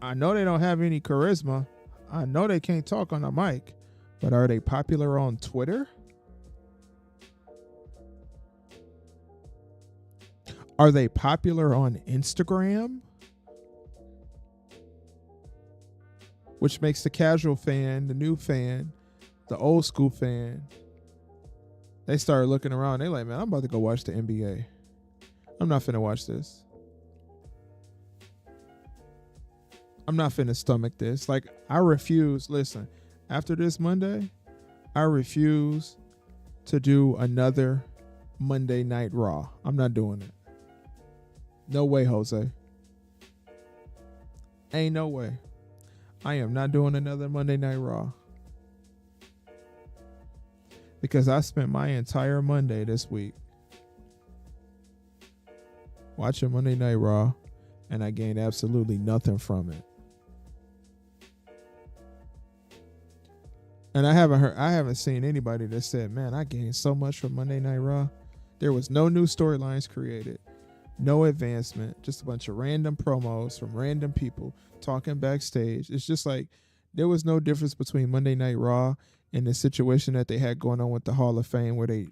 I know they don't have any charisma. I know they can't talk on a mic, but are they popular on Twitter? Are they popular on Instagram? Which makes the casual fan, the new fan, the old school fan, they start looking around. They like, man, I'm about to go watch the NBA. I'm not finna watch this. I'm not finna stomach this. Like, I refuse. Listen, after this Monday, I refuse to do another Monday Night Raw. I'm not doing it. No way, Jose. Ain't no way. I am not doing another Monday Night Raw. Because I spent my entire Monday this week watching Monday Night Raw, and I gained absolutely nothing from it. And I haven't seen anybody that said, man, I gained so much from Monday Night Raw. There was no new storylines created, no advancement, just a bunch of random promos from random people talking backstage. It's just like there was no difference between Monday Night Raw and the situation that they had going on with the Hall of Fame where they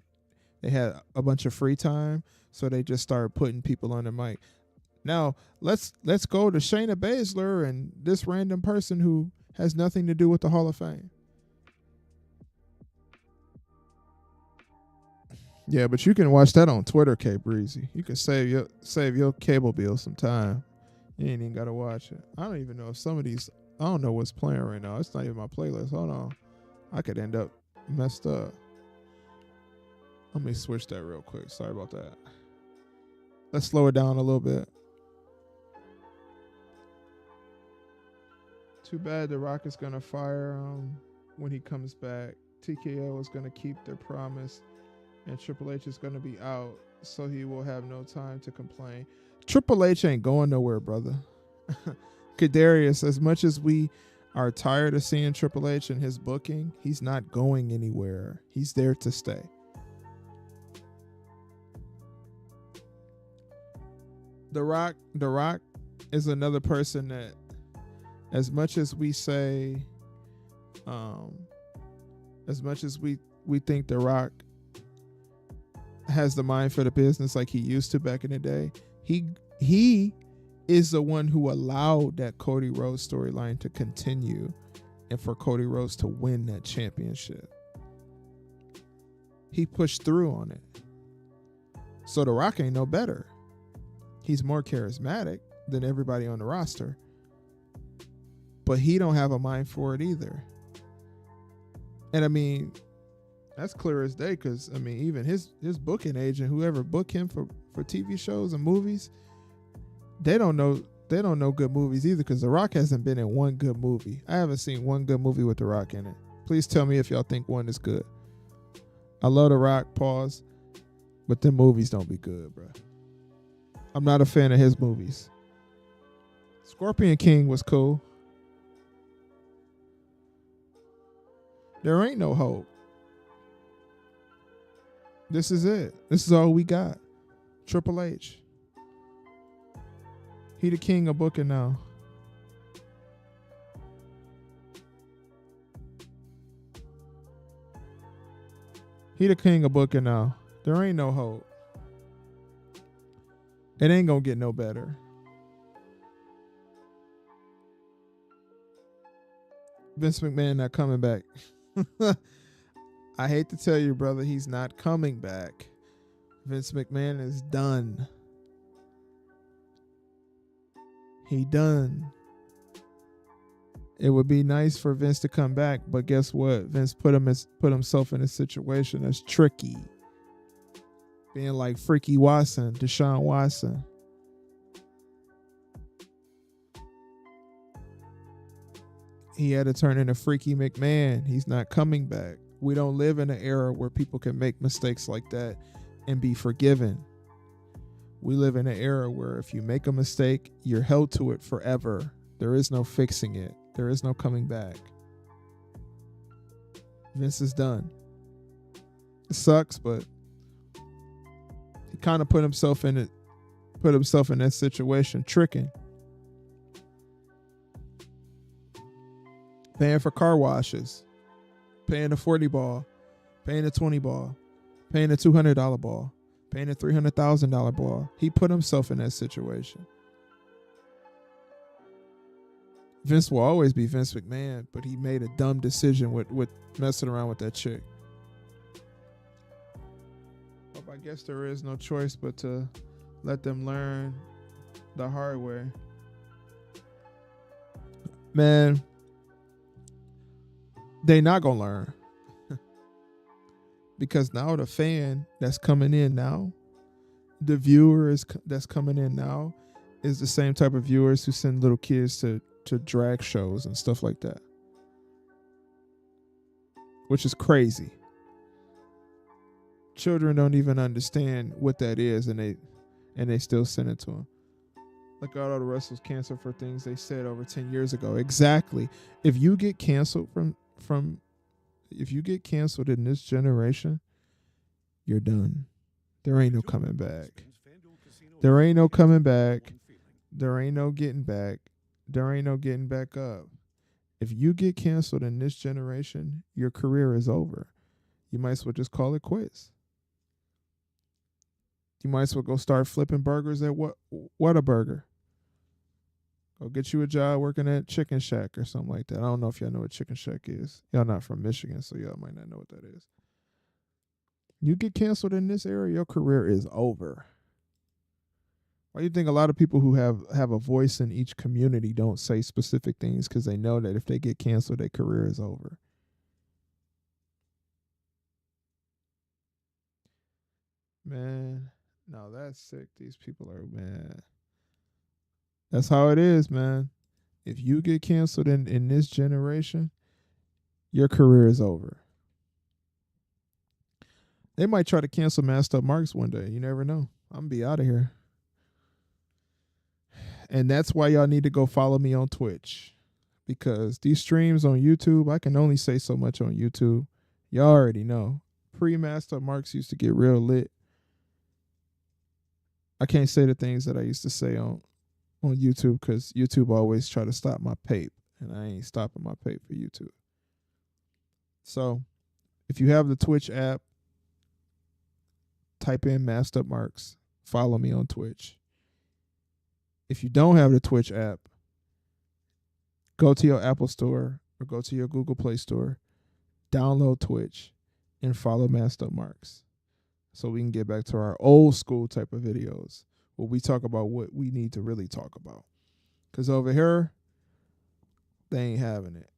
had a bunch of free time, so they just started putting people on the mic. Now, let's go to Shayna Baszler and this random person who has nothing to do with the Hall of Fame. Yeah, but you can watch that on Twitter, K Breezy. You can save your cable bill some time. You ain't even got to watch it. I don't even know if some of these, I don't know what's playing right now. It's not even my playlist. Hold on. I could end up messed up. Let me switch that real quick. Sorry about that. Let's slow it down a little bit. Too bad The Rock is going to fire when he comes back. TKO is going to keep their promise. And Triple H is going to be out, so he will have no time to complain. Triple H ain't going nowhere, brother. Kadarius, as much as we are tired of seeing Triple H and his booking, he's not going anywhere. He's there to stay. The Rock is another person that, as much as we say, as much as we think The Rock has the mind for the business like he used to back in the day, he is the one who allowed that Cody Rhodes storyline to continue and for Cody Rhodes to win that championship. He pushed through on it. So The Rock ain't no better. He's more charismatic than everybody on the roster, but he don't have a mind for it either. And I mean, that's clear as day, because I mean, even his booking agent, whoever booked him for TV shows and movies, they don't know good movies either, because The Rock hasn't been in one good movie. I haven't seen one good movie with The Rock in it. Please tell me if y'all think one is good. I love The Rock, pause, but them movies don't be good, bro. I'm not a fan of his movies. Scorpion King was cool. There ain't no hope. This is it. This is all we got. Triple H. He the king of booking now. He the king of booking now. There ain't no hope. It ain't gonna get no better. Vince McMahon not coming back. I hate to tell you, brother, he's not coming back. Vince McMahon is done. He done. It would be nice for Vince to come back, but guess what? Vince put himself in a situation that's tricky. Being like Freaky Watson, Deshaun Watson. He had to turn into Freaky McMahon. He's not coming back. We don't live in an era where people can make mistakes like that and be forgiven. We live in an era where if you make a mistake, you're held to it forever. There is no fixing it. There is no coming back. Vince is done. It sucks, but he kind of put himself in that situation, tricking. Paying for car washes, paying a 40 ball, paying a 20 ball, paying a $200 ball, paying a $300,000 ball. He put himself in that situation. Vince will always be Vince McMahon, but he made a dumb decision with messing around with that chick. But I guess there is no choice but to let them learn the hard way. Man, they not gonna learn. Because now the fan that's coming in now, the viewer that's coming in now is the same type of viewers who send little kids to drag shows and stuff like that. Which is crazy. Children don't even understand what that is, and they still send it to them. Like all the wrestlers canceled for things they said over 10 years ago. Exactly. If you get canceled if you get canceled in this generation, you're done. There ain't no coming back. There ain't no coming back. There ain't no getting back. There ain't no getting back up. If you get canceled in this generation, your career is over. You might as well just call it quits. You might as well go start flipping burgers at Whataburger. Go get you a job working at Chicken Shack or something like that. I don't know if y'all know what Chicken Shack is. Y'all not from Michigan, so y'all might not know what that is. You get canceled in this area, your career is over. Why do you think a lot of people who have a voice in each community don't say specific things? Because they know that if they get canceled, their career is over. Man, no, that's sick. These people are, man. That's how it is, man. If you get canceled in this generation, your career is over. They might try to cancel Masked Up Marks one day. You never know. I'm going to be out of here. And that's why y'all need to go follow me on Twitch. Because these streams on YouTube, I can only say so much on YouTube. Y'all already know. Pre-Masked Up Marks used to get real lit. I can't say the things that I used to say on YouTube because YouTube always try to stop my pape. And I ain't stopping my pape for YouTube. So, if you have the Twitch app, type in Masked Up Marks. Follow me on Twitch. If you don't have the Twitch app, go to your Apple Store or go to your Google Play Store, download Twitch, and follow Masked Up Marks. So we can get back to our old school type of videos where we talk about what we need to really talk about. Because over here, they ain't having it.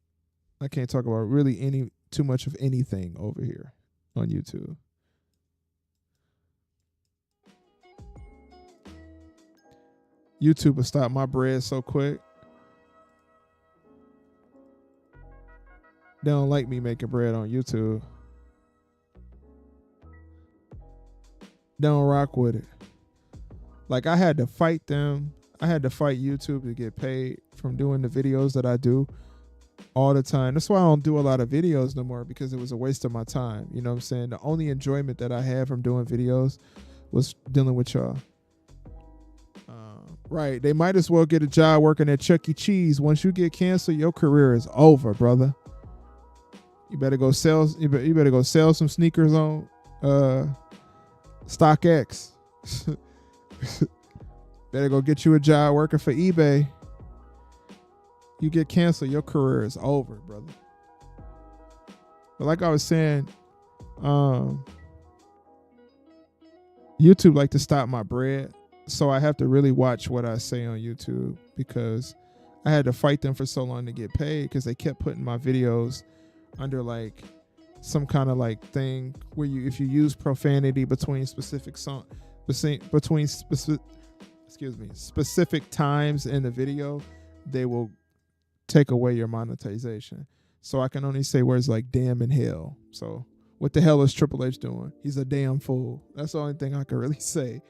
I can't talk about really too much of anything over here on YouTube. YouTube will stop my bread so quick. They don't like me making bread on YouTube. They don't rock with it. Like, I had to fight them. I had to fight YouTube to get paid from doing the videos that I do all the time. That's why I don't do a lot of videos no more, because it was a waste of my time. You know what I'm saying? The only enjoyment that I had from doing videos was dealing with y'all. Right. They might as well get a job working at Chuck E. Cheese. Once you get canceled, your career is over, brother. You better go sell some sneakers on StockX. Better go get you a job working for eBay. You get canceled, your career is over, brother. But like I was saying, YouTube like to stop my bread. So I have to really watch what I say on YouTube because I had to fight them for so long to get paid because they kept putting my videos under like some kind of like thing where if you use profanity between specific specific times in the video, they will take away your monetization. So I can only say words like damn and hell. So what the hell is Triple H doing? He's a damn fool. That's the only thing I can really say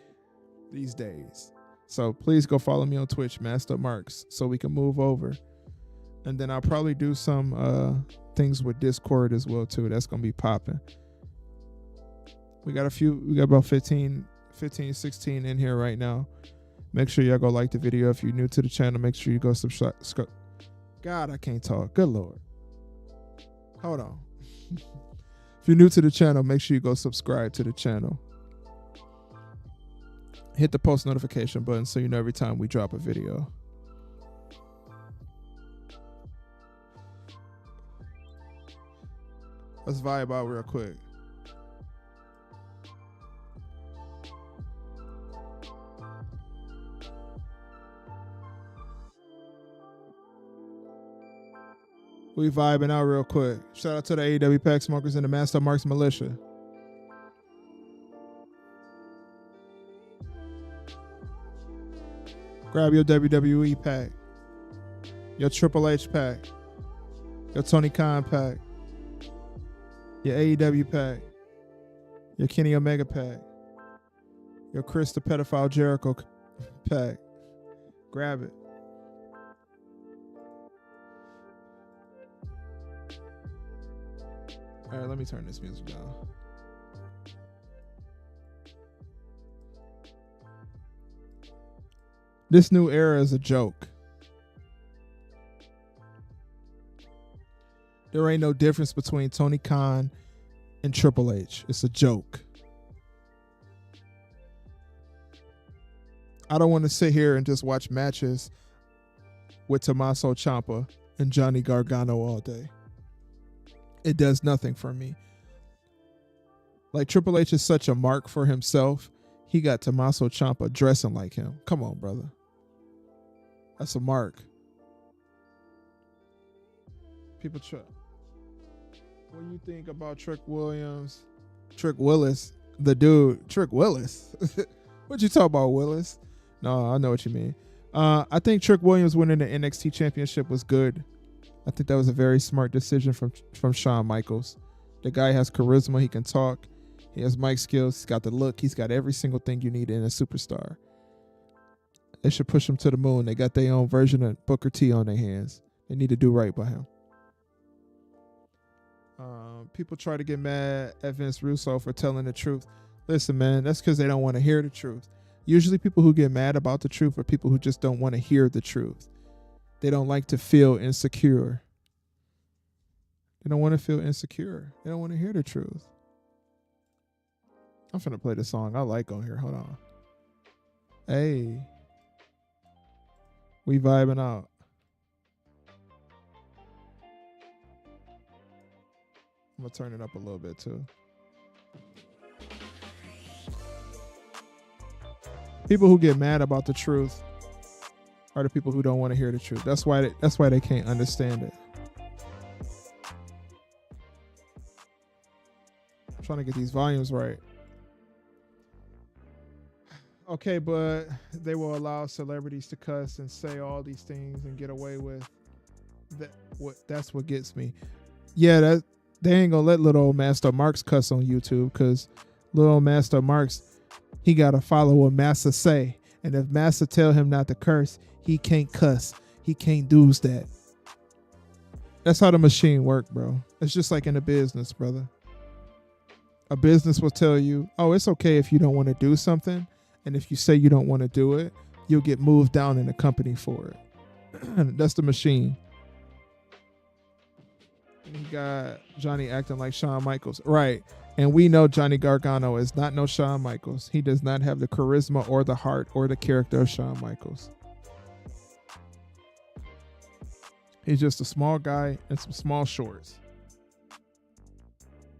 these days. So please go follow me on Twitch, Master Marks, so we can move over. And then I'll probably do some things with Discord as well too. That's gonna be popping. We got about 15, 16 in here right now. Make sure y'all go like the video. If you're new to the channel, make sure you go subscribe. God, I can't talk. Good Lord. Hold on. If you're new to the channel, make sure you go subscribe to the channel. Hit the post notification button so you know every time we drop a video. Let's vibe out real quick. We vibing out real quick. Shout out to the AEW Pack Smokers and the Master Marks Militia. Grab your WWE pack, your Triple H pack, your Tony Khan pack, your AEW pack, your Kenny Omega pack, your Chris the Pedophile Jericho pack. Grab it. All right, let me turn this music down. This new era is a joke. There ain't no difference between Tony Khan and Triple H. It's a joke. I don't want to sit here and just watch matches with Tommaso Ciampa and Johnny Gargano all day. It does nothing for me. Like Triple H is such a mark for himself. He got Tommaso Ciampa dressing like him. Come on, brother. That's a mark. People try. What do you think about Trick Williams? Trick Willis, the dude. Trick Willis. What you talk about, Willis? No, I know what you mean. I think Trick Williams winning the NXT championship was good. I think that was a very smart decision from Shawn Michaels. The guy has charisma. He can talk. He has mic skills. He's got the look. He's got every single thing you need in a superstar. They should push him to the moon. They got their own version of Booker T on their hands. They need to do right by him. People try to get mad at Vince Russo for telling the truth. Listen, man, that's because they don't want to hear the truth. Usually people who get mad about the truth are people who just don't want to hear the truth. They don't like to feel insecure. They don't want to feel insecure. They don't want to hear the truth. I'm finna play the song I like on here. Hold on. Hey. We vibing out. I'm gonna turn it up a little bit too. People who get mad about the truth are the people who don't want to hear the truth. That's why they can't understand it. I'm trying to get these volumes right. Okay, but they will allow celebrities to cuss and say all these things and get away with that. That's what gets me. Yeah, that they ain't gonna let little old Master Marks cuss on YouTube because little old Master Marks, he gotta follow what Master say, and if Master tell him not to curse, he can't cuss. He can't do that. That's how the machine work, bro. It's just like in a business, brother. A business will tell you, oh, it's okay if you don't want to do something. And if you say you don't want to do it, you'll get moved down in the company for it. That's the machine. And you got Johnny acting like Shawn Michaels. Right. And we know Johnny Gargano is not no Shawn Michaels. He does not have the charisma or the heart or the character of Shawn Michaels. He's just a small guy in some small shorts.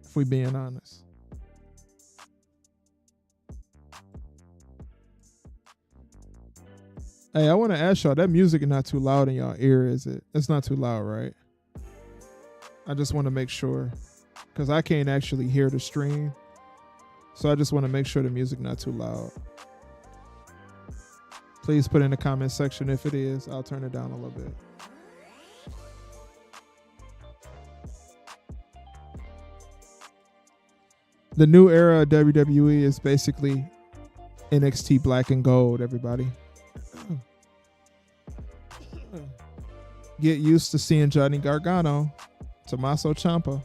If we being honest. Hey, I want to ask y'all, that music is not too loud in y'all ear, is it? It's not too loud, right? I just want to make sure, because I can't actually hear the stream. So I just want to make sure the music not too loud. Please put in the comment section if it is. I'll turn it down a little bit. The new era of WWE is basically NXT Black and Gold, everybody. Get used to seeing Johnny Gargano, Tommaso Ciampa.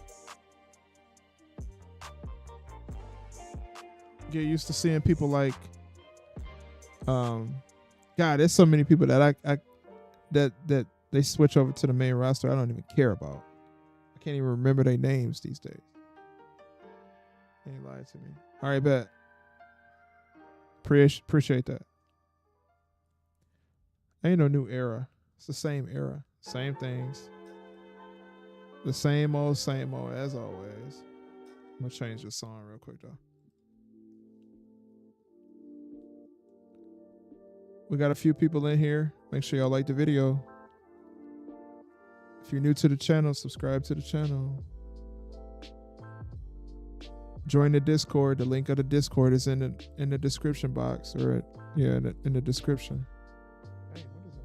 Get used to seeing people like, God, there's so many people that that they switch over to the main roster I don't even care about. I can't even remember their names these days. Ain't lied to me. All right, bet. Appreciate that. Ain't no new era. It's the same era. Same things. The same old as always. I'm gonna change this song real quick though. We got a few people in here. Make sure y'all like the video. If you're new to the channel, subscribe to the channel. Join the Discord. The link of the Discord is in the description box, or in the description. Hey, what is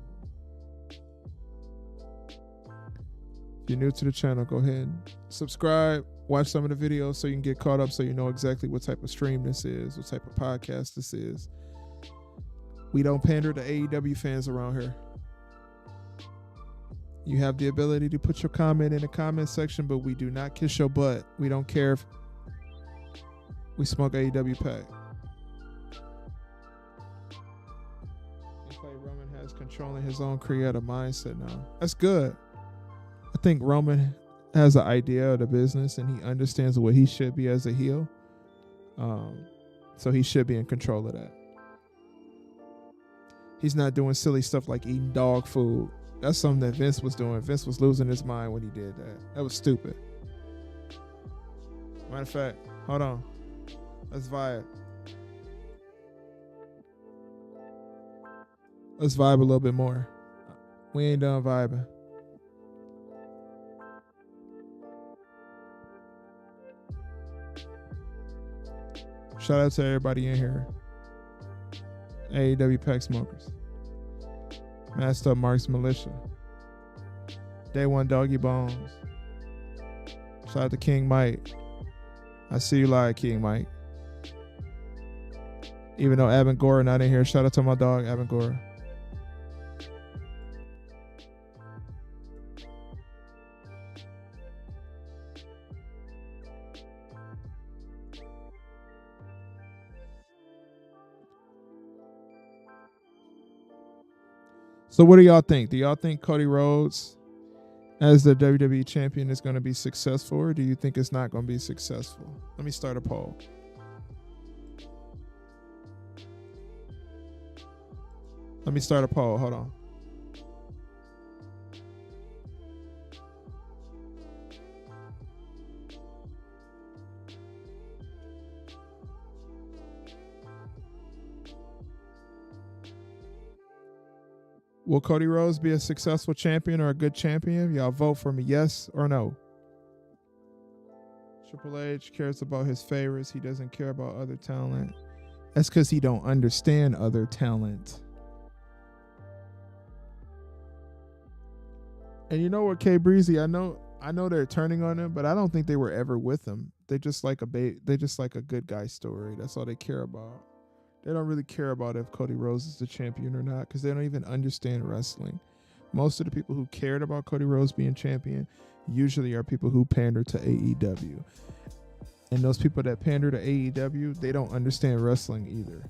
that? If you're new to the channel, go ahead and subscribe. Watch some of the videos so you can get caught up, so you know exactly what type of stream this is, what type of podcast this is. We don't pander to AEW fans around here. You have the ability to put your comment in the comment section, but we do not kiss your butt. We don't care if we smoke AEW pack. It's like Roman has controlling his own creative mindset now. That's good. I think Roman has an idea of the business and he understands what he should be as a heel. So he should be in control of that. He's not doing silly stuff like eating dog food. That's something that Vince was doing. Vince was losing his mind when he did that. That was stupid. Matter of fact, hold on. Let's vibe. Let's vibe a little bit more. We ain't done vibing. Shout out to everybody in here. AEW Pack Smokers. Master Marks Militia. Day One Doggy Bones. Shout out to King Mike. I see you live, King Mike. Even though Abin Gore not in here, shout out to my dog, Abin Gore. So what do y'all think? Do y'all think Cody Rhodes as the WWE champion is going to be successful, or do you think it's not going to be successful? Let me start a poll. Hold on. Will Cody Rhodes be a successful champion or a good champion? Y'all vote for me, yes or no. Triple H cares about his favorites. He doesn't care about other talent. That's because he don't understand other talent. And you know what, K Breezy? I know they're turning on him, but I don't think they were ever with him. They just like a good guy story. That's all they care about. They don't really care about if Cody Rhodes is the champion or not, because they don't even understand wrestling. Most of the people who cared about Cody Rhodes being champion usually are people who pander to AEW. And those people that pander to AEW, they don't understand wrestling either.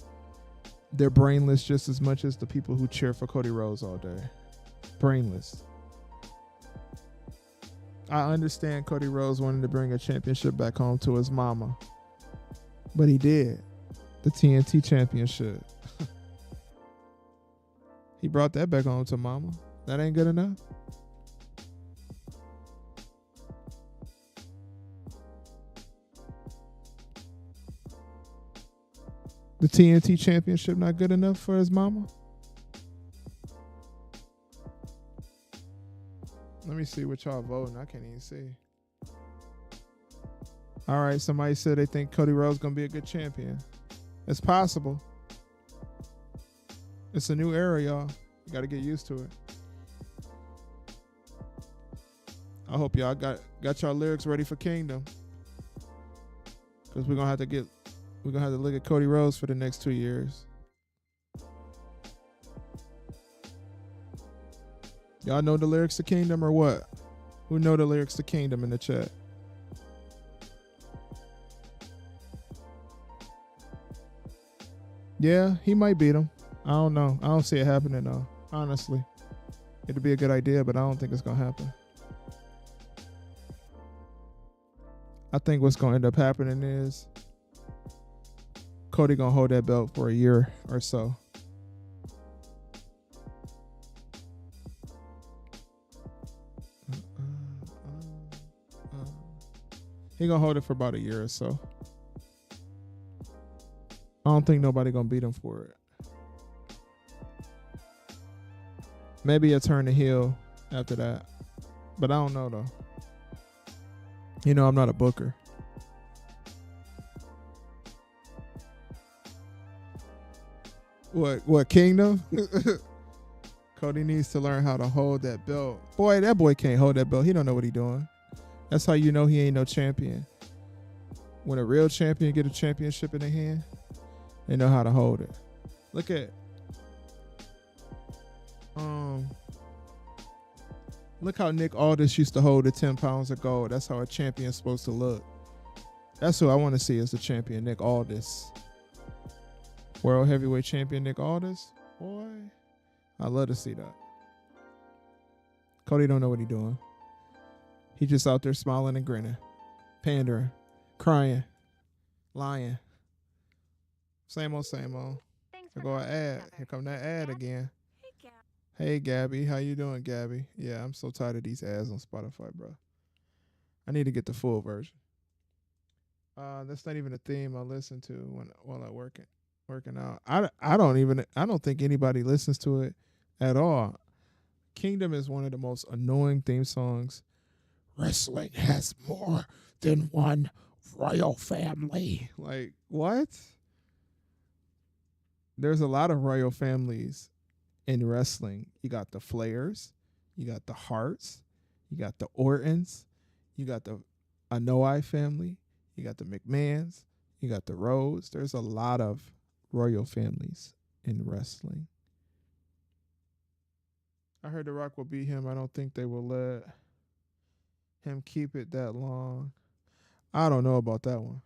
They're brainless just as much as the people who cheer for Cody Rhodes all day. Brainless. I understand Cody Rhodes wanted to bring a championship back home to his mama. But he did. The TNT championship. He brought that back home to mama. That ain't good enough. The TNT championship not good enough for his mama? Let me see what y'all voting. I can't even see. All right, somebody said they think Cody Rhodes going to be a good champion. It's possible. It's a new era, y'all. You got to get used to it. I hope y'all got y'all lyrics ready for Kingdom. Because we're going to have to look at Cody Rhodes for the next 2 years. Y'all know the lyrics to Kingdom or what? Who know the lyrics to Kingdom in the chat? Yeah, he might beat him. I don't know. I don't see it happening though. Honestly. It'd be a good idea, but I don't think it's going to happen. I think what's going to end up happening is Cody going to hold that belt for a year or so. He going to hold it for about a year or so. I don't think nobody going to beat him for it. Maybe a turn to heel after that. But I don't know, though. You know, I'm not a booker. What Kingdom? Cody needs to learn how to hold that belt. Boy, that boy can't hold that belt. He don't know what he doing. That's how you know he ain't no champion. When a real champion get a championship in their hand, they know how to hold it. Look at look how Nick Aldis used to hold the 10 pounds of gold. That's how a champion's supposed to look. That's who I want to see as the champion, Nick Aldis. World heavyweight champion Nick Aldis. Boy, I love to see that. Cody don't know what he doing. He just out there smiling and grinning, pandering, crying, lying. Same old, same old. Here go an ad. Here come that ad again. Hey, Gabby. How you doing, Gabby? Yeah, I'm so tired of these ads on Spotify, bro. I need to get the full version. That's not even a theme I listen to while I'm working out. I don't think anybody listens to it at all. Kingdom is one of the most annoying theme songs. Wrestling has more than one royal family. Like, what? There's a lot of royal families in wrestling. You got the Flairs, you got the Harts, you got the Ortons, you got the Anoa'i family, you got the McMahons, you got the Rhodes. There's a lot of royal families in wrestling. I heard The Rock will beat him. I don't think they will let him keep it that long. I don't know about that one.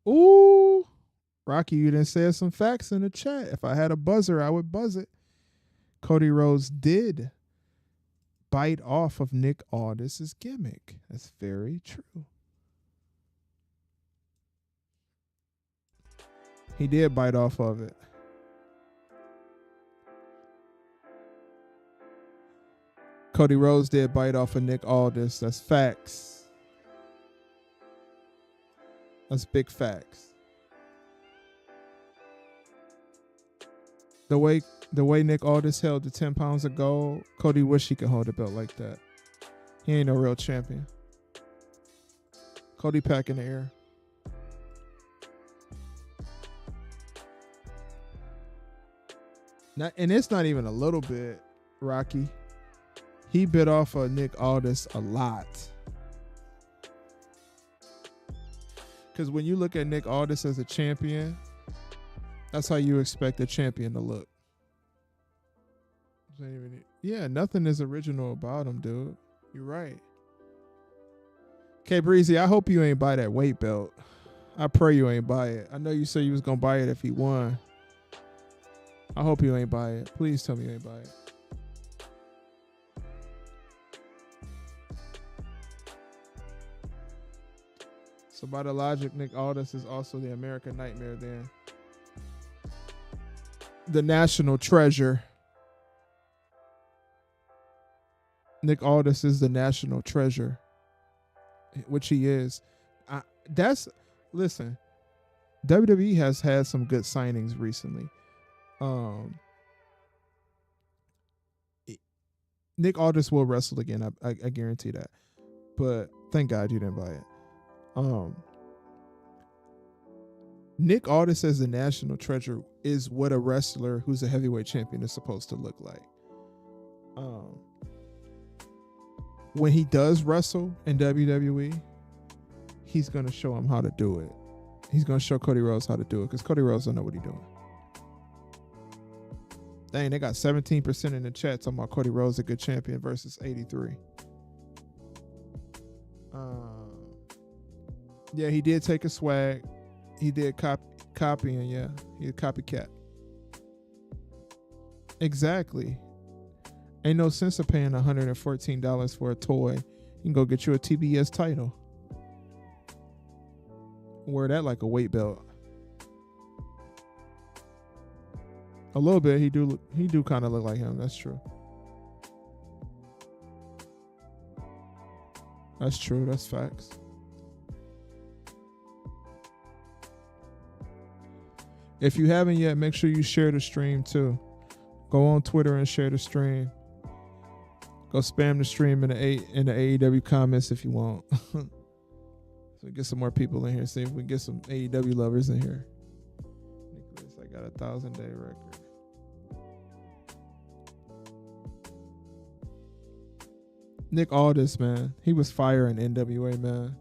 Ooh, Rocky, you done said some facts in the chat. If I had a buzzer, I would buzz it. Cody Rhodes did bite off of Nick Aldis' gimmick. That's very true. He did bite off of it. Cody Rhodes did bite off of Nick Aldis. That's facts. That's big facts. The way Nick Aldis held the 10 pounds of gold, Cody wish he could hold a belt like that. He ain't no real champion. Cody pack in the air. And it's not even a little bit, Rocky. He bit off of Nick Aldis a lot. Because when you look at Nick Aldis as a champion, that's how you expect a champion to look. Yeah, nothing is original about him, dude. You're right. Okay, Breezy, I hope you ain't buy that weight belt. I pray you ain't buy it. I know you said you was going to buy it if he won. I hope you ain't buy it. Please tell me you ain't buy it. So by the logic, Nick Aldis is also the American Nightmare then. The national treasure. Nick Aldis is the national treasure, which he is. Listen, WWE has had some good signings recently. Nick Aldis will wrestle again. I guarantee that. But thank God you didn't buy it. Nick Aldis as the national treasure is what a wrestler who's a heavyweight champion is supposed to look like. When he does wrestle in WWE, he's going to show him how to do it. He's going to show Cody Rhodes how to do it because Cody Rhodes don't know what he's doing. Dang, they got 17% in the chat talking about Cody Rhodes a good champion versus 83. Yeah, he did take a swag. He did copying, yeah. He a copycat. Exactly. Ain't no sense of paying $114 for a toy. You can go get you a TBS title. Wear that like a weight belt. A little bit, he do kind of look like him. That's true. That's true. That's facts. If you haven't yet, make sure you share the stream too. Go on Twitter and share the stream. Go spam the stream in the AEW comments if you want. So get some more people in here. See if we can get some AEW lovers in here. Nicholas, I got a 1,000-day record. Nick Aldis, man. He was fire in NWA, man.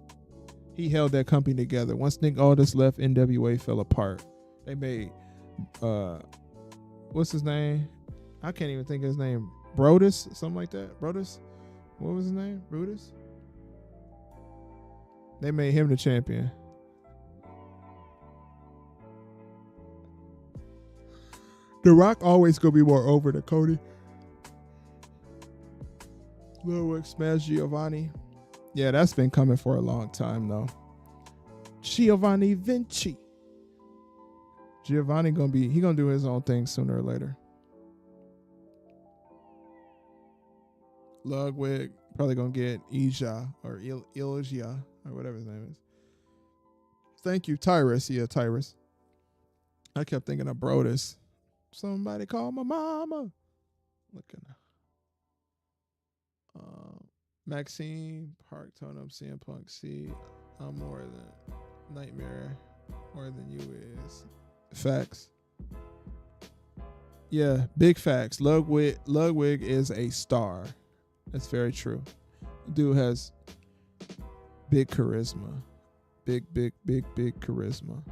He held that company together. Once Nick Aldis left, NWA fell apart. They made, what's his name? I can't even think of his name. Brodus? Something like that? Brodus? What was his name? Brutus? They made him the champion. The Rock always gonna be more over than Cody. Lil Smash Giovanni. Yeah, that's been coming for a long time though. Giovanni Vinci. Giovanni gonna do his own thing sooner or later. Ludwig probably gonna get Ija or Ilja or whatever his name is. Thank you, Tyrus. Yeah, Tyrus. I kept thinking of Brodus. Somebody call my mama. Looking. Maxine Park, tone up, CM Punk. See, I'm more than Nightmare, more than you is. Facts. Yeah, big facts. Ludwig is a star. That's very true. The dude has big charisma. Big charisma.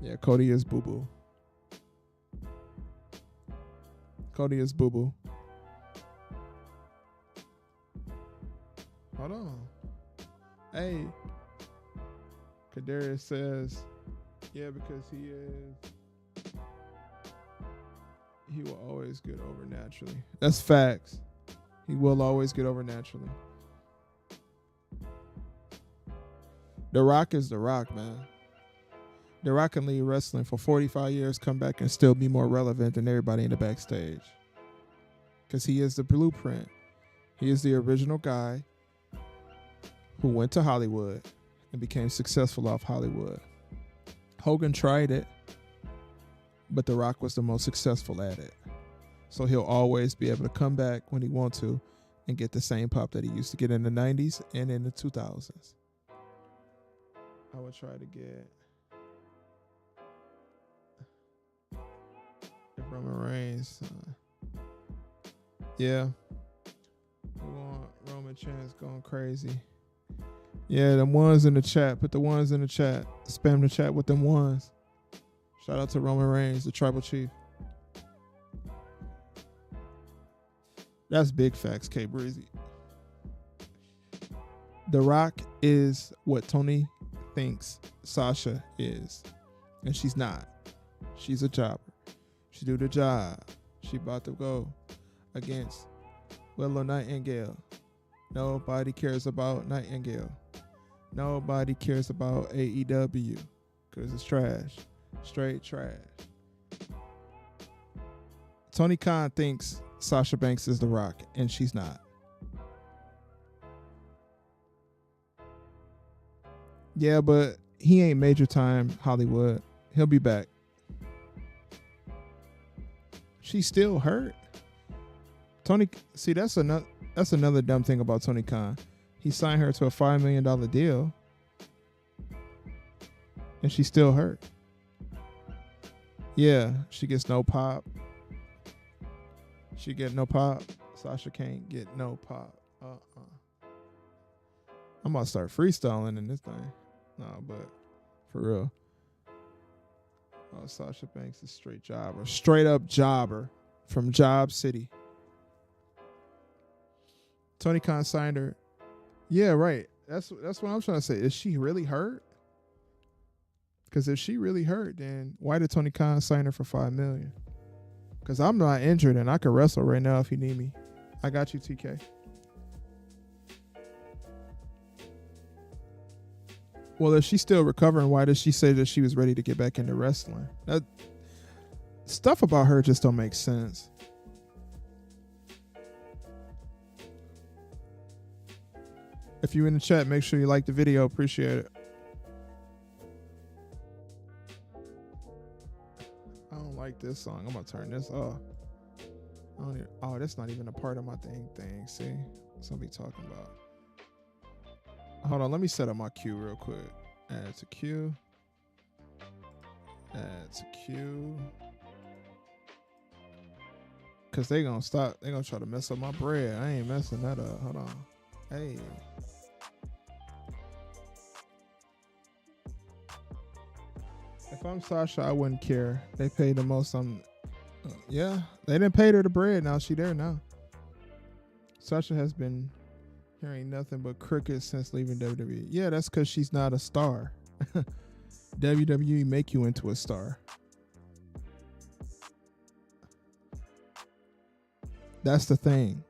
Yeah, Cody is boo-boo. Cody is boo-boo. Hold on. Hey. Kadarius says, yeah, because he will always get over naturally. That's facts. He will always get over naturally. The Rock is The Rock, man. The Rock can leave wrestling for 45 years, come back and still be more relevant than everybody in the backstage. Because he is the blueprint. He is the original guy who went to Hollywood and became successful off Hollywood. Hogan tried it, but The Rock was the most successful at it. So he'll always be able to come back when he wants to and get the same pop that he used to get in the 90s and in the 2000s. I would try to get Roman Reigns. Yeah. We want Roman Chance going crazy. Yeah, them ones in the chat. Put the ones in the chat. Spam the chat with them ones. Shout out to Roman Reigns, the tribal chief. That's big facts, K Breezy. The Rock is what Tony thinks Sasha is. And she's not. She's a jobber. She do the job. She about to go against Willow Nightingale. Nobody cares about Nightingale. Nobody cares about AEW because it's trash. Straight trash. Tony Khan thinks Sasha Banks is The Rock, and she's not. Yeah, but he ain't major time Hollywood. He'll be back. She's still hurt. See, that's another dumb thing about Tony Khan. He signed her to a $5 million deal, and she's still hurt. Yeah, she gets no pop. She get no pop. Sasha can't get no pop. I'm about to start freestyling in this thing. No, but for real. Oh, Sasha Banks is straight jobber. Straight up jobber from Job City. Tony Khan signed her. Yeah, right. That's what I'm trying to say. Is she really hurt? Because if she really hurt, then why did Tony Khan sign her for $5 million? Because I'm not injured and I can wrestle right now if you need me. I got you, TK. Well, if she's still recovering, why does she say that she was ready to get back into wrestling? That stuff about her just don't make sense. If you're in the chat, make sure you like the video. Appreciate it. I don't like this song. I'm going to turn this off. That's not even a part of my thing. See? That's what I'm talking about. Hold on, let me set up my queue real quick. Add to queue. Add to queue. Cause they gonna stop. They gonna try to mess up my bread. I ain't messing that up. Hold on. Hey. If I'm Sasha, I wouldn't care. They paid the most. Yeah, they didn't pay her the bread. Now she there now. Sasha has been hearing nothing but crickets since leaving WWE. Yeah, that's because she's not a star. WWE make you into a star. That's the thing.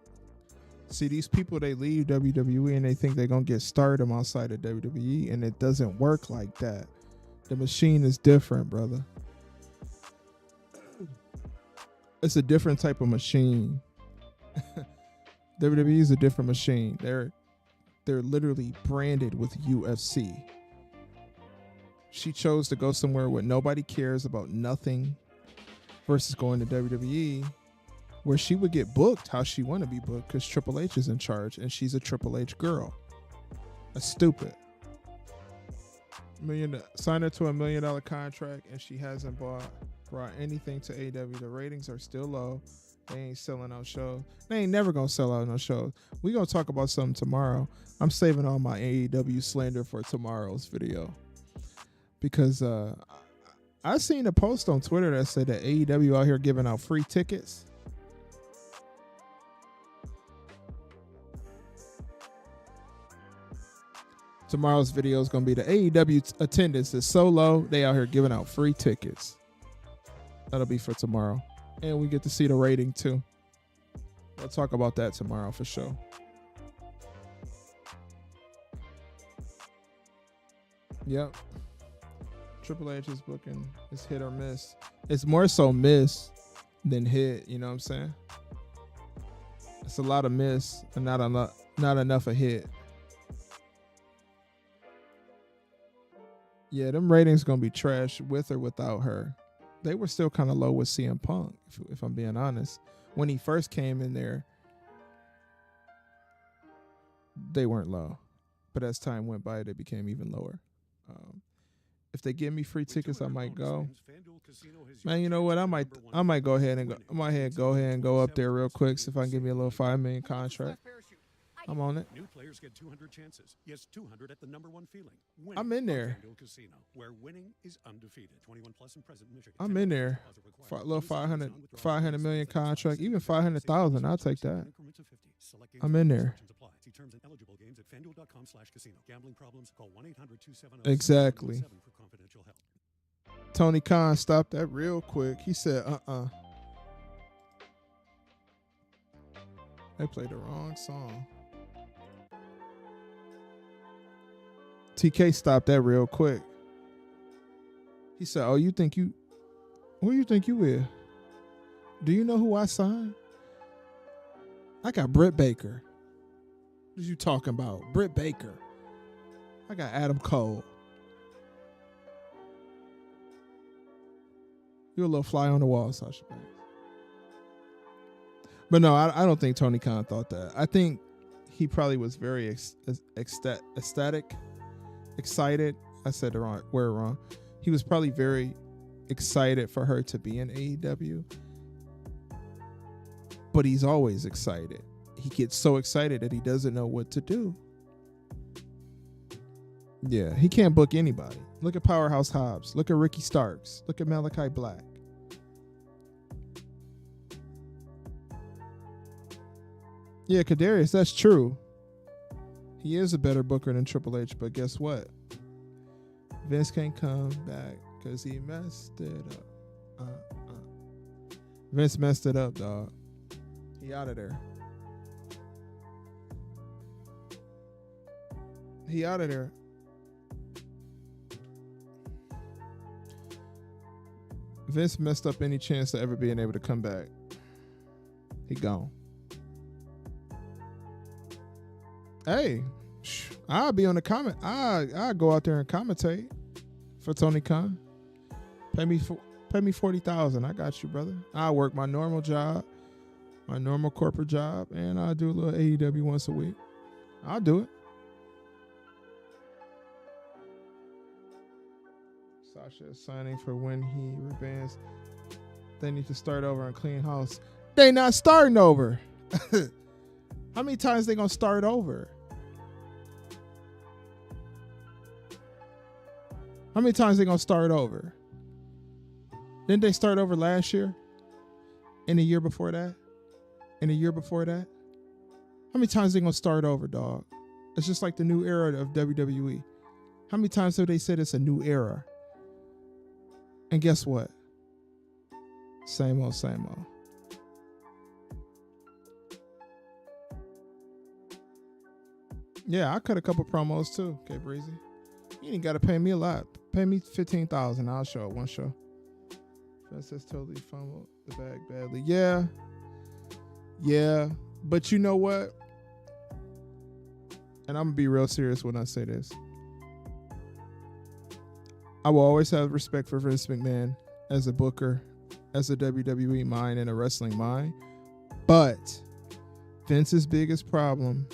See, these people, they leave WWE and they think they're going to get stardom outside of WWE, and it doesn't work like that. The machine is different, brother. It's a different type of machine. WWE is a different machine. They're literally branded with UFC. She chose to go somewhere where nobody cares about nothing versus going to WWE where she would get booked how she want to be booked because Triple H is in charge and she's a Triple H girl. That's stupid. Signed her to $1 million contract and she hasn't brought anything to AEW. The ratings are still low. They ain't selling out shows. They ain't never gonna sell out no shows. We gonna talk about something tomorrow. I'm saving all my AEW slander for tomorrow's video because I seen a post on Twitter that said that AEW out here giving out free tickets. Tomorrow's video is gonna be the AEW attendance is so low they out here giving out free tickets. That'll be for tomorrow. And we get to see the rating too. We'll talk about that tomorrow for sure. Yep. Triple H is booking. It's hit or miss. It's more so miss than hit. You know what I'm saying? It's a lot of miss and not enough a hit. Yeah, them ratings gonna be trash with or without her. They were still kind of low with CM Punk, if I'm being honest. When he first came in there, they weren't low. But as time went by, they became even lower. If they give me free tickets, I might go. Man, you know what? I might go ahead and go up there real quick. See if I can give me a little $5 million contract. I'm on it. New players get 200 chances. Yes, 200 at the number one feeling. I'm in there. Casino, where winning is undefeated. 21 plus in present Michigan. I'm in there. For a little 500 million contract, even 500,000. I'll take that. I'm in there. See terms and eligible games at FanDuel.com/casino. Gambling problems? Call 1-800-270-7777 Exactly. For confidential help. Tony Khan stopped that real quick. He said, They played the wrong song. TK stopped that real quick. He said, "Oh, who you think you is? Do you know who I signed? I got Britt Baker. What you talking about? Britt Baker. I got Adam Cole. You're a little fly on the wall, Sasha Banks." But no, I don't think Tony Khan thought that. I think he probably was very ecstatic, excited. I said the wrong word wrong. He was probably very excited for her to be in AEW. But he's always excited. He gets so excited that he doesn't know what to do. Yeah, he can't book anybody. Look at Powerhouse Hobbs. Look at Ricky Starks. Look at Malachi Black. Yeah, Kadarius, that's true. He is a better booker than Triple H, but guess what? Vince can't come back because he messed it up. Vince messed it up, dog. He out of there. He out of there. Vince messed up any chance of ever being able to come back. He gone. Hey, I'll be on the comment. I'll go out there and commentate for Tony Khan. Pay me $40,000. I got you, brother. I'll work my normal job, my normal corporate job, and I'll do a little AEW once a week. I'll do it. Sasha is signing for when he rebands. They need to start over and clean house. They not starting over. How many times they gonna start over? How many times they gonna start over? Didn't they start over last year? And the year before that? And the year before that? How many times they gonna start over, dog? It's just like the new era of WWE. How many times have they said it's a new era? And guess what? Same old, same old. Yeah, I cut a couple promos too, okay, Breezy. You ain't got to pay me a lot. Pay me $15,000. I'll show it one show. Francis totally fumbled the bag badly. Yeah. But you know what? And I'm going to be real serious when I say this. I will always have respect for Vince McMahon as a booker, as a WWE mind, and a wrestling mind. But Vince's biggest problem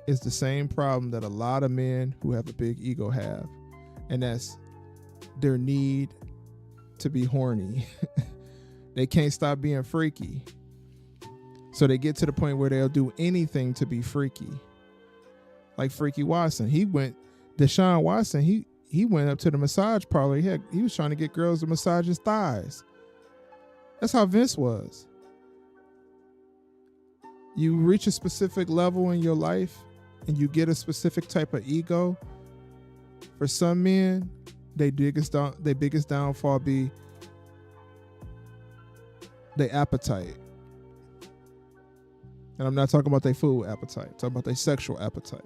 is the same problem that a lot of men who have a big ego have. And that's their need to be horny. They can't stop being freaky. So they get to the point where they'll do anything to be freaky. Like Freaky Watson. Deshaun Watson, he went up to the massage parlor. He was trying to get girls to massage his thighs. That's how Vince was. You reach a specific level in your life and you get a specific type of ego. For some men, their biggest downfall be their appetite. And I'm not talking about their food appetite. I'm talking about their sexual appetite.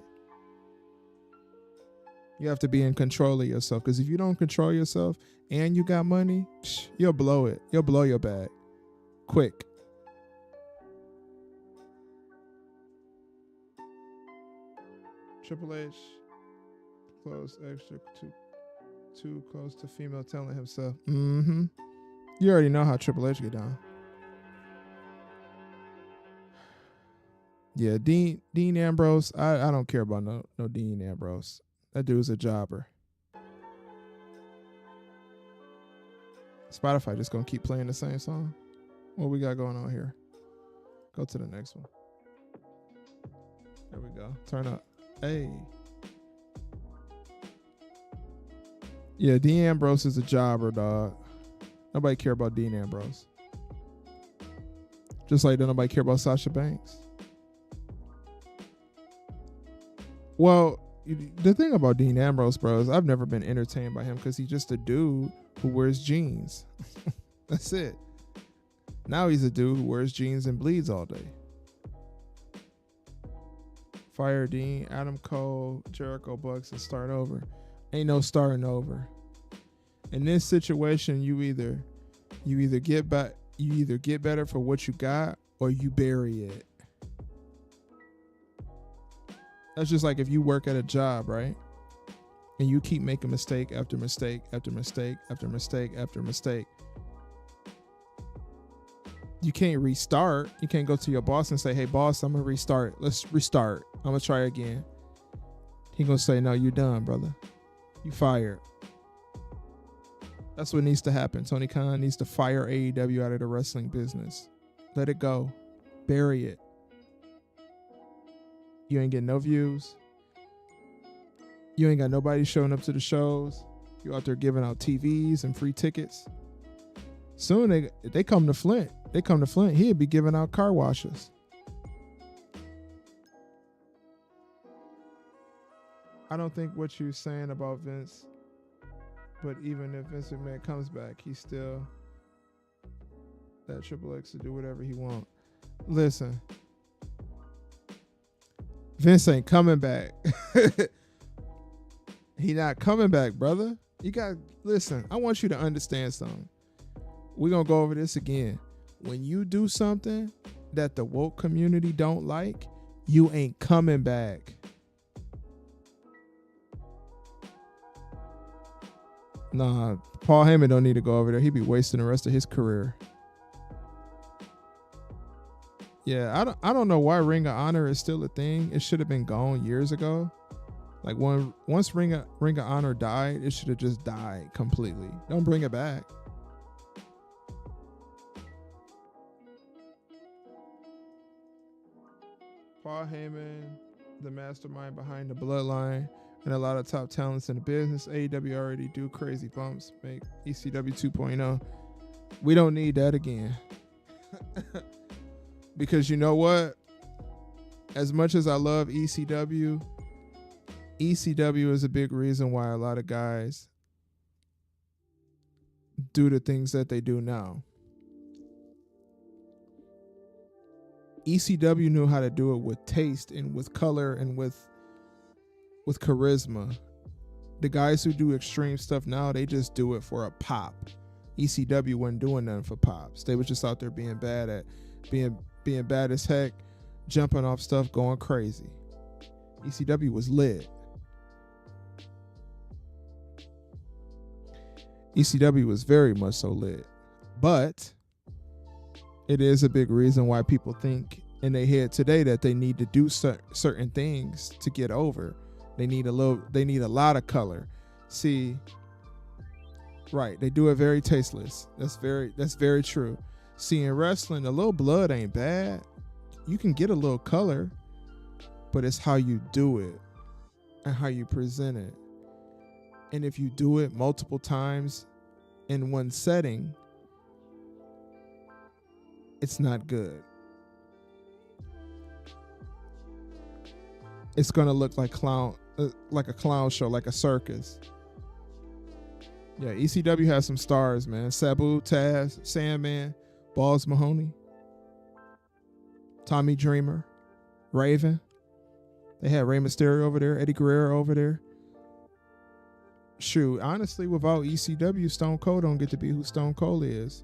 You have to be in control of yourself, because if you don't control yourself and you got money, you'll blow it. You'll blow your bag quick. Triple H close extra too close to female telling himself. You already know how Triple H get down. Yeah, Dean Ambrose. I don't care about no Dean Ambrose. That dude's a jobber. Spotify just gonna keep playing the same song. What we got going on here? Go to the next one. There we go. Turn up. Hey. Yeah, Dean Ambrose is a jobber, dog. Nobody care about Dean Ambrose. Just like nobody care about Sasha Banks. Well, the thing about Dean Ambrose, bro, is I've never been entertained by him because he's just a dude who wears jeans. That's it. Now he's a dude who wears jeans and bleeds all day. Fire Dean, Adam Cole, Jericho Bucks, and start over. Ain't no starting over. In this situation, you either get better for what you got, or you bury it. That's just like if you work at a job, right? And you keep making mistake after mistake after mistake after mistake after mistake. You can't restart. You can't go to your boss and say, hey, boss, I'm going to restart. Let's restart. I'm going to try again. He going to say, no, you're done, brother. You fired. That's what needs to happen. Tony Khan needs to fire AEW out of the wrestling business. Let it go. Bury it. You ain't getting no views. You ain't got nobody showing up to the shows. You out there giving out TVs and free tickets. Soon they come to Flint. He'd be giving out car washes. I don't think what you're saying about Vince, but even if Vince McMahon comes back, he's still that Triple X to do whatever he wants. Listen, Vince ain't coming back. He not coming back, brother. Listen, I want you to understand something. We're going to go over this again. When you do something that the woke community don't like, you ain't coming back. Nah, Paul Heyman don't need to go over there. He'd be wasting the rest of his career. Yeah, I don't know why Ring of Honor is still a thing. It should have been gone years ago. Like once Ring of Honor died, it should have just died completely. Don't bring it back. Paul Heyman, the mastermind behind the Bloodline, and a lot of top talents in the business. AEW already do crazy bumps, make ECW 2.0. We don't need that again. Because you know what? As much as I love ECW is a big reason why a lot of guys do the things that they do now. ECW knew how to do it with taste and with color and with charisma. The guys who do extreme stuff now, they just do it for a pop. ECW wasn't doing nothing for pops. They were just out there being bad as heck, jumping off stuff, going crazy. ECW was lit. ECW was very much so lit. But it is a big reason why people think in their head today that they need to do certain things to get over. They need a lot of color. See, right, they do it very tasteless. That's very true. See, in wrestling, a little blood ain't bad. You can get a little color, but it's how you do it and how you present it. And if you do it multiple times in one setting, it's not good. It's gonna look like a clown show, like a circus. Yeah, ECW has some stars, man. Sabu, Taz, Sandman, Balls Mahoney, Tommy Dreamer, Raven. They had Rey Mysterio over there, Eddie Guerrero over there. Shoot, honestly, without ECW, Stone Cold don't get to be who Stone Cold is.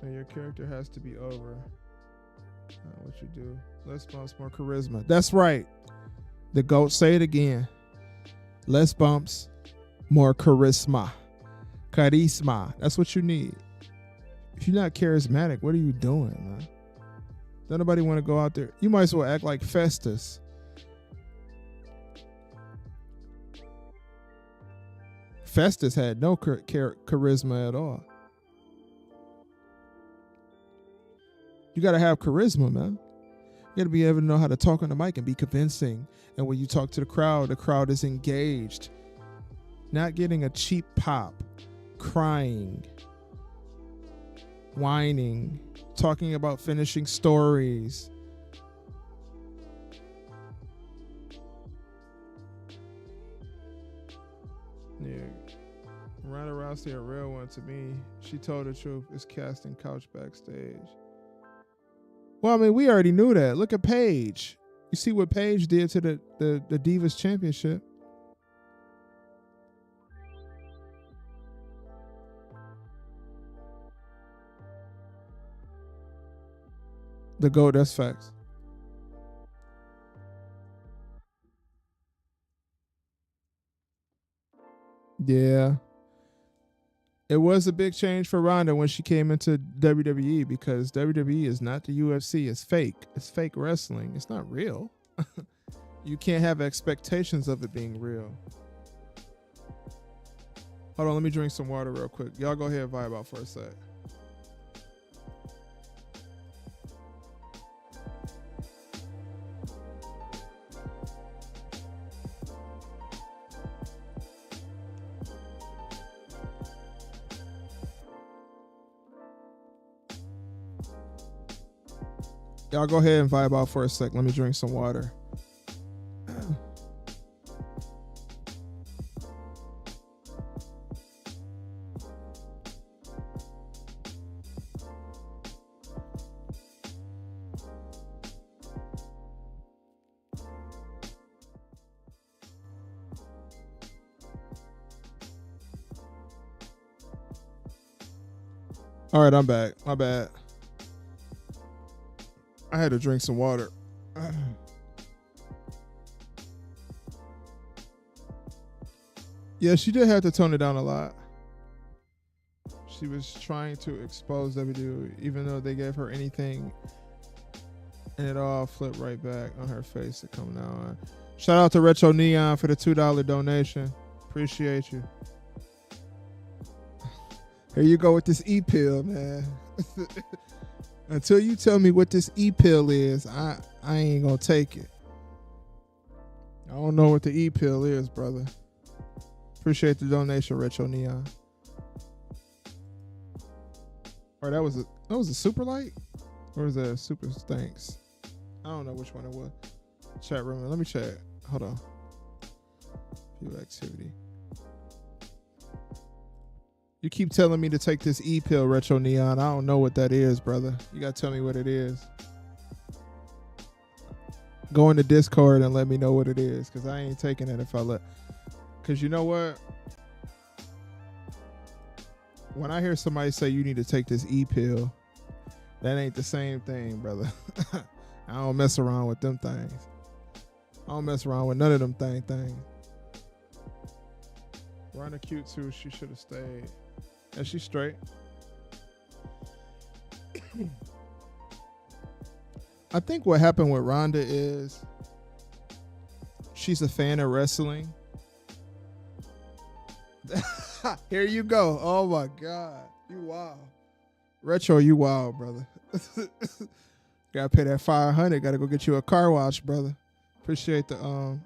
And your character has to be over. What you do. Less bumps, more charisma. That's right. The GOAT, say it again. Less bumps, more charisma. Charisma. That's what you need. If you're not charismatic, what are you doing, man? Don't nobody want to go out there. You might as well act like Festus. Festus had no charisma at all. You got to have charisma, man. You got to be able to know how to talk on the mic and be convincing. And when you talk to the crowd is engaged. Not getting a cheap pop, crying, whining, talking about finishing stories. Yeah. Ronda Rousey, a real one to me. She told the truth. Is casting couch backstage. Well, I mean, we already knew that. Look at Paige. You see what Paige did to the Divas Championship. The GOAT, that's facts. Yeah. It was a big change for Ronda when she came into WWE because WWE is not the UFC. It's fake. It's fake wrestling. It's not real. You can't have expectations of it being real. Hold on, let me drink some water real quick. Y'all go ahead and vibe out for a sec. Y'all go ahead and vibe out for a sec. Let me drink some water. All right, I'm back. My bad. I had to drink some water. Yeah, she did have to tone it down a lot. She was trying to expose WWE, even though they gave her anything, and it all flipped right back on her face to come now. Shout out to Retro Neon for the $2 donation. Appreciate you. Here you go with this e-pill, man. Until you tell me what this e-pill is, I ain't gonna take it. I don't know what the e-pill is, brother. Appreciate the donation, Retro Neon. Or that was a super light? Or was that a super thanks? I don't know which one it was. Chat room. Let me check. Hold on. View activity. You keep telling me to take this e-pill, Retro Neon. I don't know what that is, brother. You got to tell me what it is. Go into Discord and let me know what it is, because I ain't taking it if I let. Because you know what? When I hear somebody say you need to take this e-pill, that ain't the same thing, brother. I don't mess around with them things. I don't mess around with none of them things. Ronda cute too. She should have stayed. Yeah, she's straight. I think what happened with Ronda is she's a fan of wrestling. Here you go. Oh my God. You wild. Retro, you wild, brother. Gotta pay that $500. Gotta go get you a car wash, brother. Appreciate the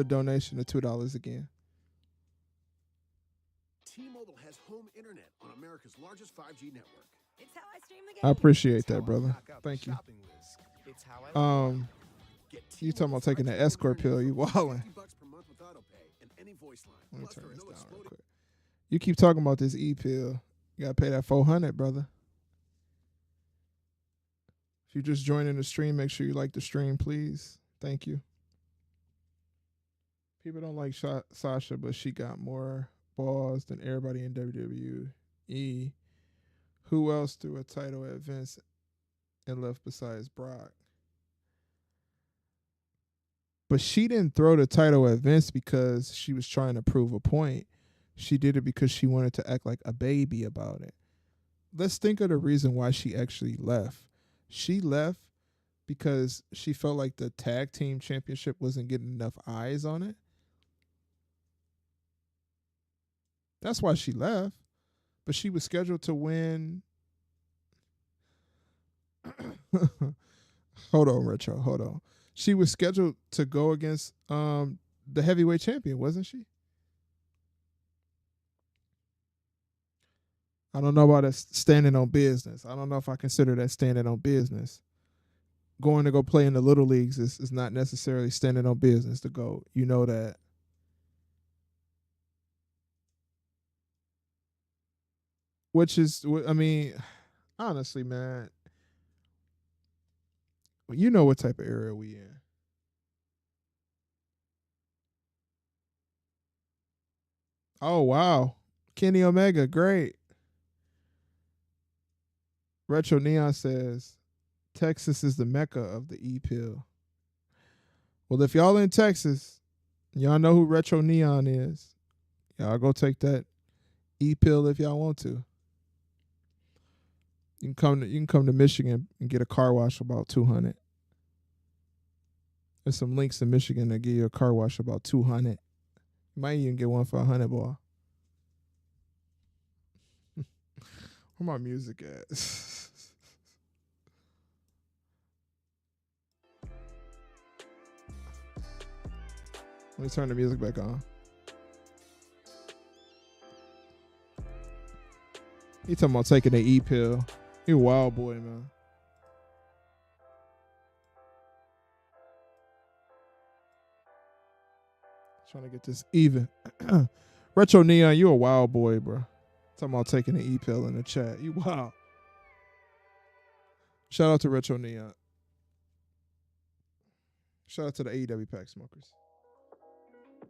donation of $2 again. T-Mobile has home internet on America's largest 5G network. It's how I stream the game. I appreciate that, brother. Thank you. You talking about taking the escort pill? You wildin'. Let me turn this down real quick. You keep talking about this e-pill. You gotta pay that $400, brother. If you're just joining the stream, make sure you like the stream, please. Thank you. People don't like Sasha, but she got more balls than everybody in WWE. Who else threw a title at Vince and left besides Brock? But she didn't throw the title at Vince because she was trying to prove a point. She did it because she wanted to act like a baby about it. Let's think of the reason why she actually left. She left because she felt like the tag team championship wasn't getting enough eyes on it. That's why she left. But she was scheduled to win. Hold on, Retro. Hold on. She was scheduled to go against the heavyweight champion, wasn't she? I don't know about that standing on business. I don't know if I consider that standing on business. Going to go play in the little leagues is not necessarily standing on business to go. You know that. Which is, I mean, honestly, man, You know what type of era we in. Oh, wow. Kenny Omega, great. Retro Neon says, Texas is the mecca of the E-pill. Well, if y'all in Texas, y'all know who Retro Neon is. Y'all go take that E-pill if y'all want to. You can come to Michigan and get a car wash for about $200. There's some links in Michigan that give you a car wash for about $200. You might even get one for $100, boy. Where my music at? Let me turn the music back on. He talking about taking the E-pill. You a wild boy, man. Trying to get this even. Retro Neon, you a wild boy, bro. Talking about taking the E-pill in the chat. You wild. Shout out to Retro Neon. Shout out to the AEW Pack Smokers.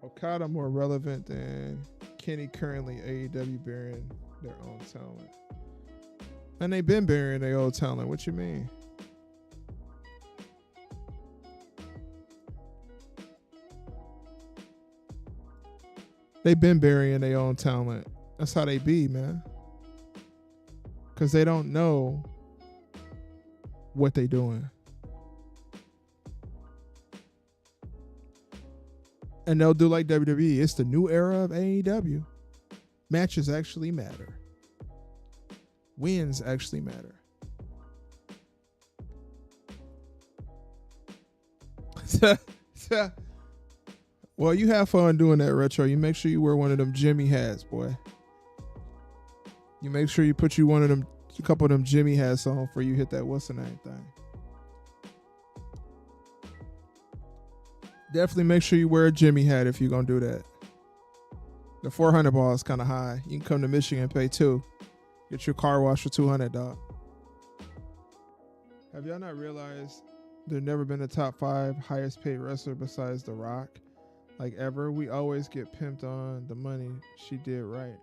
Okada more relevant than Kenny currently. AEW burying their own talent. And they been burying their own talent. What you mean? They been burying their own talent. That's how they be, man. Because they don't know what they doing. And they'll do like WWE. It's the new era of AEW. Matches actually matter. Wins actually matter. Well, you have fun doing that, Retro. You make sure you wear one of them Jimmy hats, boy. You make sure you put a couple of them Jimmy hats on before you hit that what's the name thing. Definitely make sure you wear a Jimmy hat if you're going to do that. The 400 ball is kind of high. You can come to Michigan and pay $2. Get your car wash for $200, dog. Have y'all not realized there's never been a top 5 highest paid wrestler besides The Rock? Like ever. We always get pimped on the money she did right.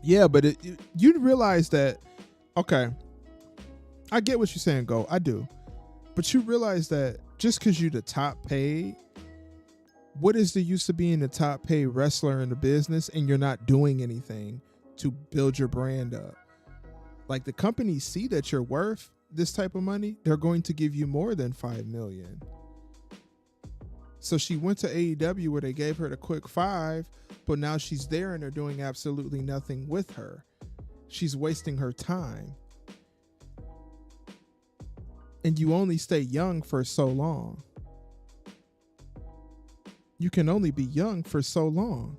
Yeah, but you realize that, okay, I get what you're saying, Go. I do. But you realize that just because you're the top paid, what is the use of being the top paid wrestler in the business and you're not doing anything to build your brand up? Like the companies see that you're worth this type of money, they're going to give you more than $5 million. So she went to AEW where they gave her the quick 5, but now she's there and they're doing absolutely nothing with her. She's wasting her time. And you only stay young for so long. You can only be young for so long.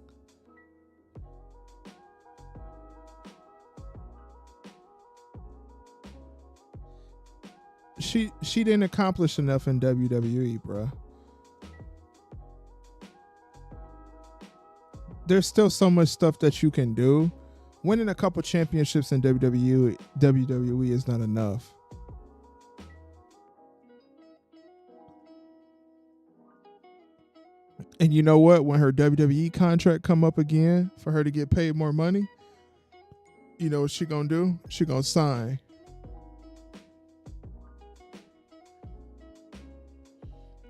She didn't accomplish enough in WWE, bruh. There's still so much stuff that you can do. Winning a couple championships in WWE is not enough. And you know what? When her WWE contract come up again for her to get paid more money, you know what she gonna do? She gonna sign.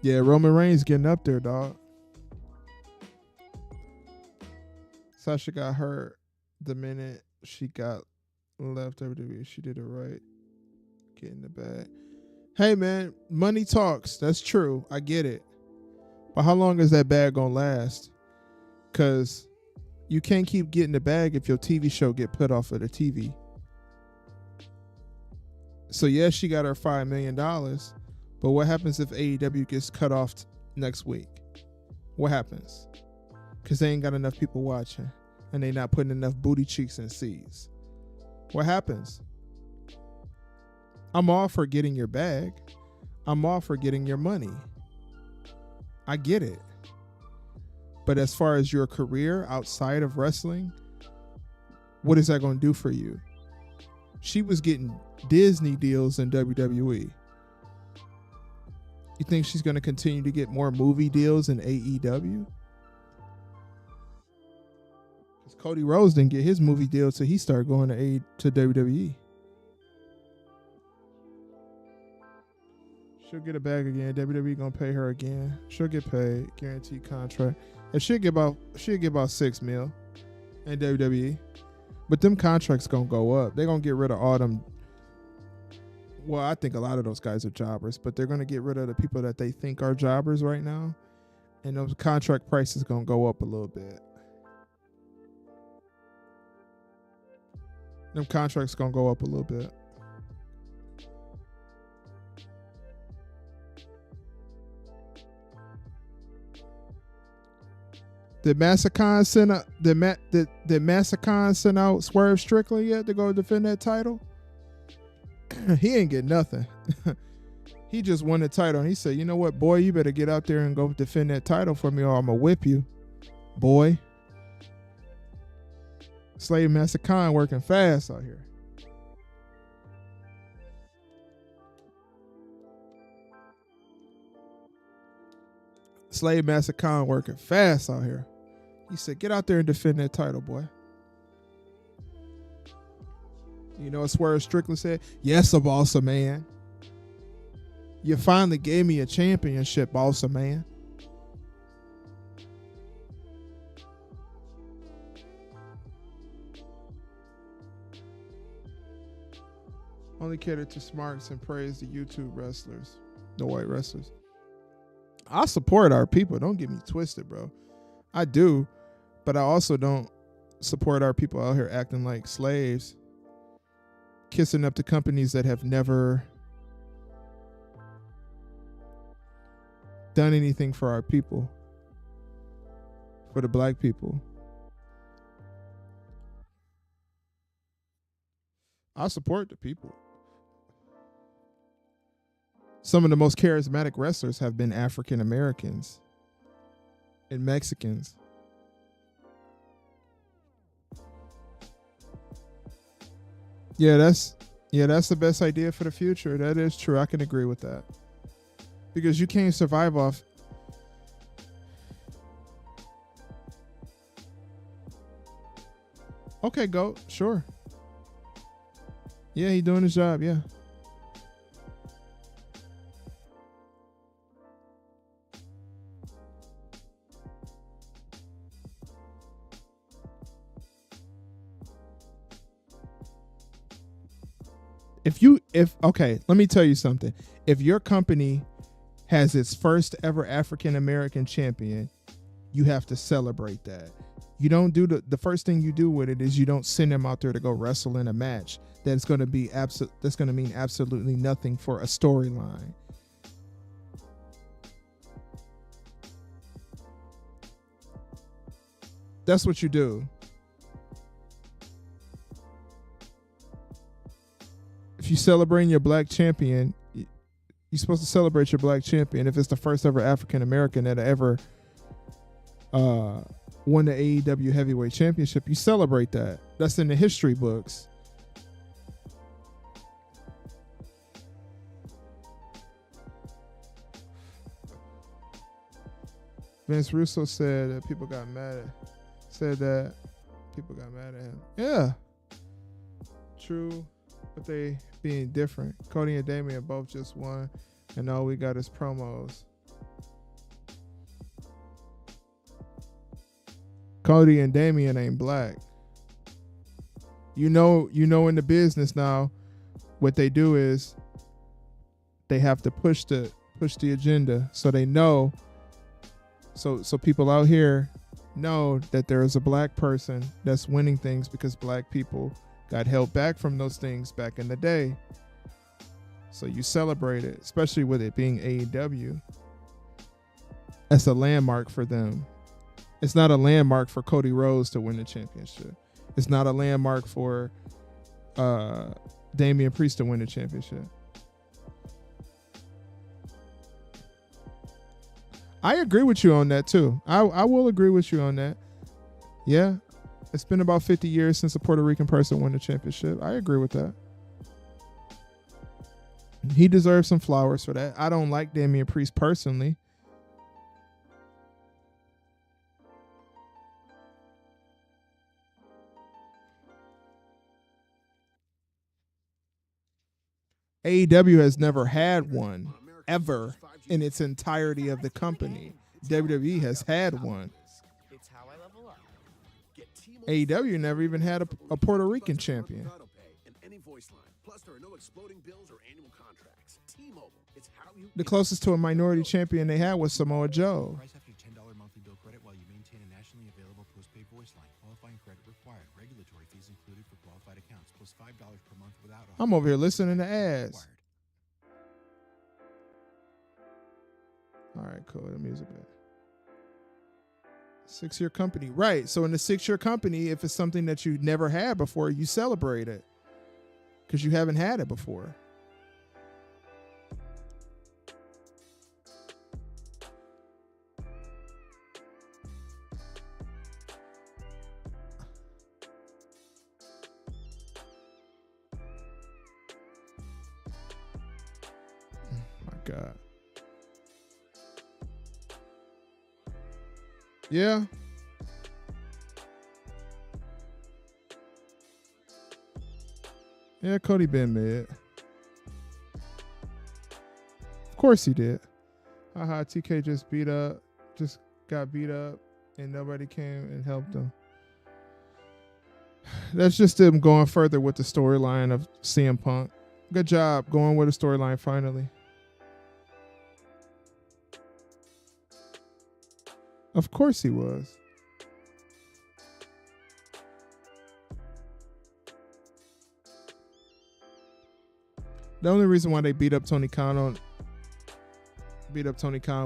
Yeah, Roman Reigns getting up there, dog. Sasha got hurt the minute she got left WWE. She did it right. Get in the bag. Hey, man, money talks. That's true. I get it. But how long is that bag going to last? Because you can't keep getting the bag if your TV show get put off of the TV. So, yes, she got her $5 million. But what happens if AEW gets cut off next week? What happens? Because they ain't got enough people watching. And they not putting enough booty cheeks in seats. What happens? I'm all for getting your bag. I'm all for getting your money. I get it. But as far as your career outside of wrestling, what is that going to do for you? She was getting Disney deals in WWE. You think she's going to continue to get more movie deals in AEW? Because Cody Rhodes didn't get his movie deal till he started going to WWE. She'll get a bag again. WWE gonna pay her again. She'll get paid, guaranteed contract, and she'll get about $6 million in WWE. But them contracts gonna go up. They're gonna get rid of all them. Well, I think a lot of those guys are jobbers, but they're gonna get rid of the people that they think are jobbers right now, and those contract prices gonna go up a little bit. Them contracts gonna go up a little bit. Did Massacon send out did Massacon send out Swerve Strickland yet to go defend that title? He ain't get nothing. He just won the title and he said, "You know what, boy, you better get out there and go defend that title for me or I'm gonna whip you, boy." Slave Massacon working fast out here. Slave Massacon working fast out here. He said, "Get out there and defend that title, boy." You know what Swerve Strickland said? "Yes, a bossa man. You finally gave me a championship, bossa man." Only cater to smarts and praise the YouTube wrestlers, the white wrestlers. I support our people. Don't get me twisted, bro. I do, but I also don't support our people out here acting like slaves, kissing up to companies that have never done anything for our people, for the black people. I support the people. Some of the most charismatic wrestlers have been African Americans and Mexicans. Yeah, that's the best idea for the future. That is true. I can agree with that. Because you can't survive off. Okay, go. Sure. Yeah, he doing his job. Yeah. Okay, let me tell you something. If your company has its first ever African American champion, you have to celebrate that. You don't do the first thing you do with it is you don't send them out there to go wrestle in a match that's going to be that's going to mean absolutely nothing for a storyline. That's what you do. If you celebrate your black champion, you're supposed to celebrate your black champion. If it's the first ever African American that ever won the AEW Heavyweight Championship, you celebrate that. That's in the history books. Vince Russo said that people got mad at him. Yeah. True. But they being different. Cody and Damian both just won, and all we got is promos. Cody and Damian ain't black. You know in the business now, what they do is they have to push the agenda, so they know. So people out here know that there is a black person that's winning things because black people got held back from those things back in the day. So you celebrate it, especially with it being AEW. That's a landmark for them. It's not a landmark for Cody Rhodes to win the championship. It's not a landmark for Damian Priest to win the championship. I agree with you on that too. I will agree with you on that. Yeah. It's been about 50 years since a Puerto Rican person won the championship. I agree with that. He deserves some flowers for that. I don't like Damian Priest personally. AEW has never had one ever in its entirety of the company. WWE has had one. It's how I level up. AEW never even had a Puerto Rican champion. Plus, there are no exploding bills or annual contracts. T-Mobile, it's how you The closest to a minority champion they had was Samoa Joe. Price after $10 monthly bill credit while you maintain a nationally available postpaid voice line. Qualifying credit required. Regulatory fees included for qualified accounts. Plus $5 per month without. I'm over here listening to ads. All right, cool. The music back. 6-year company. Right. So in the 6-year company, if it's something that you never had before, you celebrate it. Because you haven't had it before. My God. Yeah. Yeah, Cody been mid. Of course he did. Haha, TK just got beat up and nobody came and helped him. That's just them going further with the storyline of CM Punk. Good job going with a storyline finally. Of course he was. The only reason why they beat up Tony Khan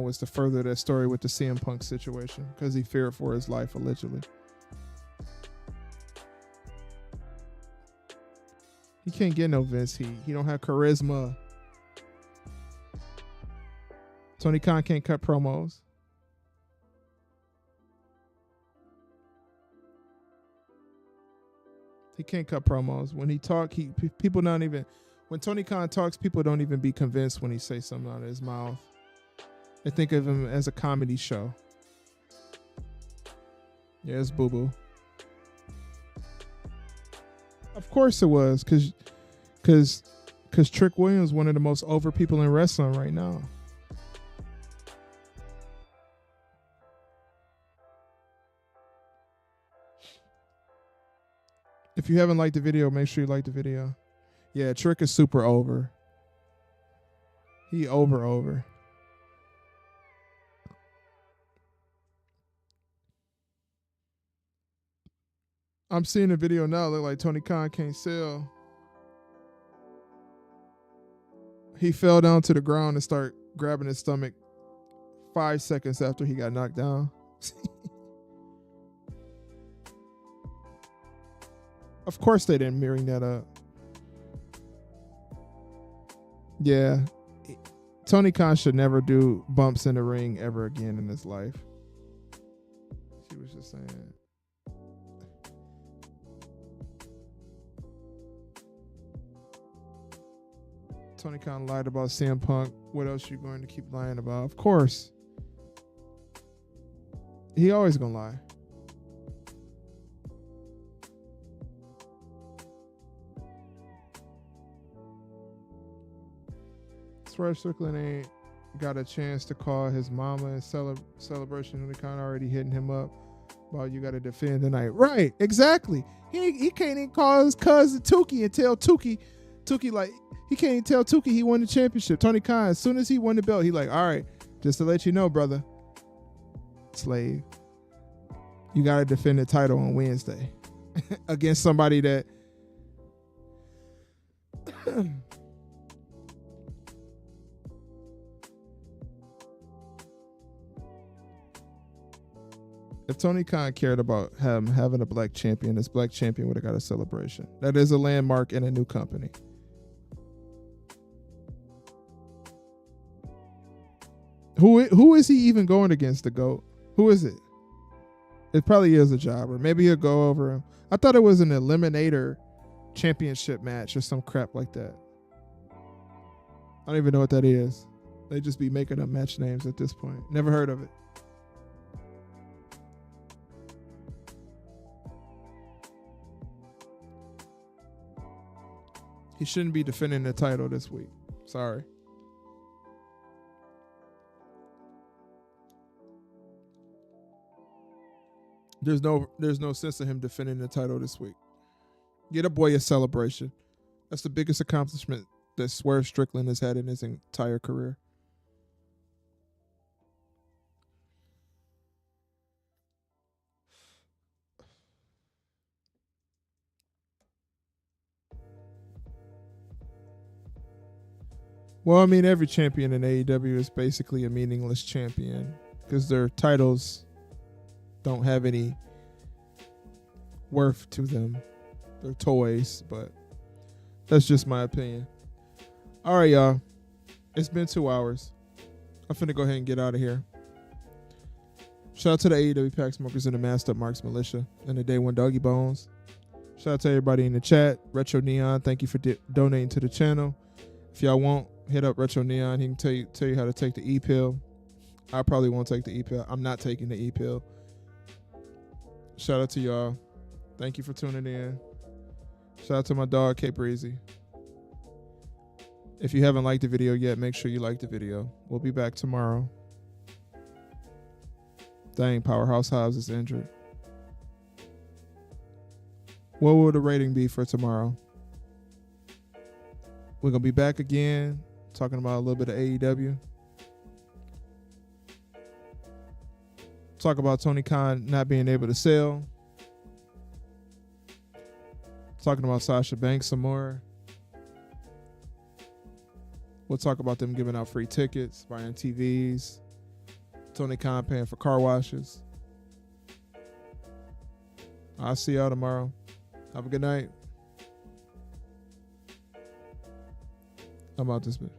was to further that story with the CM Punk situation because he feared for his life allegedly. He can't get no Vince heat. He don't have charisma. Tony Khan can't cut promos. He can't cut promos. When he talk, people don't even. When Tony Khan talks, people don't even be convinced when he says something out of his mouth. They think of him as a comedy show. Yeah, it's boo-boo. Of course it was, because Trick Williams is one of the most over people in wrestling right now. If you haven't liked the video, make sure you like the video. Yeah, Trick is super over. He over. I'm seeing the video now. Look like Tony Khan can't sell. He fell down to the ground and started grabbing his stomach 5 seconds after he got knocked down. Of course they didn't mirroring that up. Yeah. Tony Khan should never do bumps in the ring ever again in his life. She was just saying. Tony Khan lied about CM Punk. What else are you going to keep lying about? Of course. He always gonna lie. Swerve Strickland ain't got a chance to call his mama in celebration. Tony Khan already hitting him up about you got to defend tonight. Right, exactly. He can't even call his cousin Tukey and tell Tukey like, he can't even tell Tukey he won the championship. Tony Khan, as soon as he won the belt, he like, all right, just to let you know, brother, slave, you got to defend the title on Wednesday against somebody that if Tony Khan cared about him having a black champion, this black champion would have got a celebration. That is a landmark in a new company. Who is he even going against, the GOAT? Who is it? It probably is a jobber. Maybe he'll go over him. I thought it was an eliminator championship match or some crap like that. don't even know what that is. They just be making up match names at this point. Never heard of it. He shouldn't be defending the title this week. Sorry. There's no sense in him defending the title this week. Get a boy a celebration. That's the biggest accomplishment that Swerve Strickland has had in his entire career. Well, I mean, every champion in AEW is basically a meaningless champion because their titles don't have any worth to them. They're toys, but that's just my opinion. All right, y'all. It's been 2 hours. I'm finna go ahead and get out of here. Shout out to the AEW Pack Smokers and the Masked Up Marks Militia and the Day One Doggy Bones. Shout out to everybody in the chat. Retro Neon, thank you for donating to the channel. If y'all want, hit up Retro Neon. He can tell you how to take the E-pill. I probably won't take the E-pill. I'm not taking the E-pill. Shout out to y'all. Thank you for tuning in. Shout out to my dog, K Breezy. If you haven't liked the video yet, make sure you like the video. We'll be back tomorrow. Dang, Powerhouse Hobbs is injured. What will the rating be for tomorrow? We're going to be back again, talking about a little bit of AEW. Talk about Tony Khan not being able to sell. Talking about Sasha Banks some more. We'll talk about them giving out free tickets, buying TVs. Tony Khan paying for car washes. I'll see y'all tomorrow. Have a good night. I'm out this bit.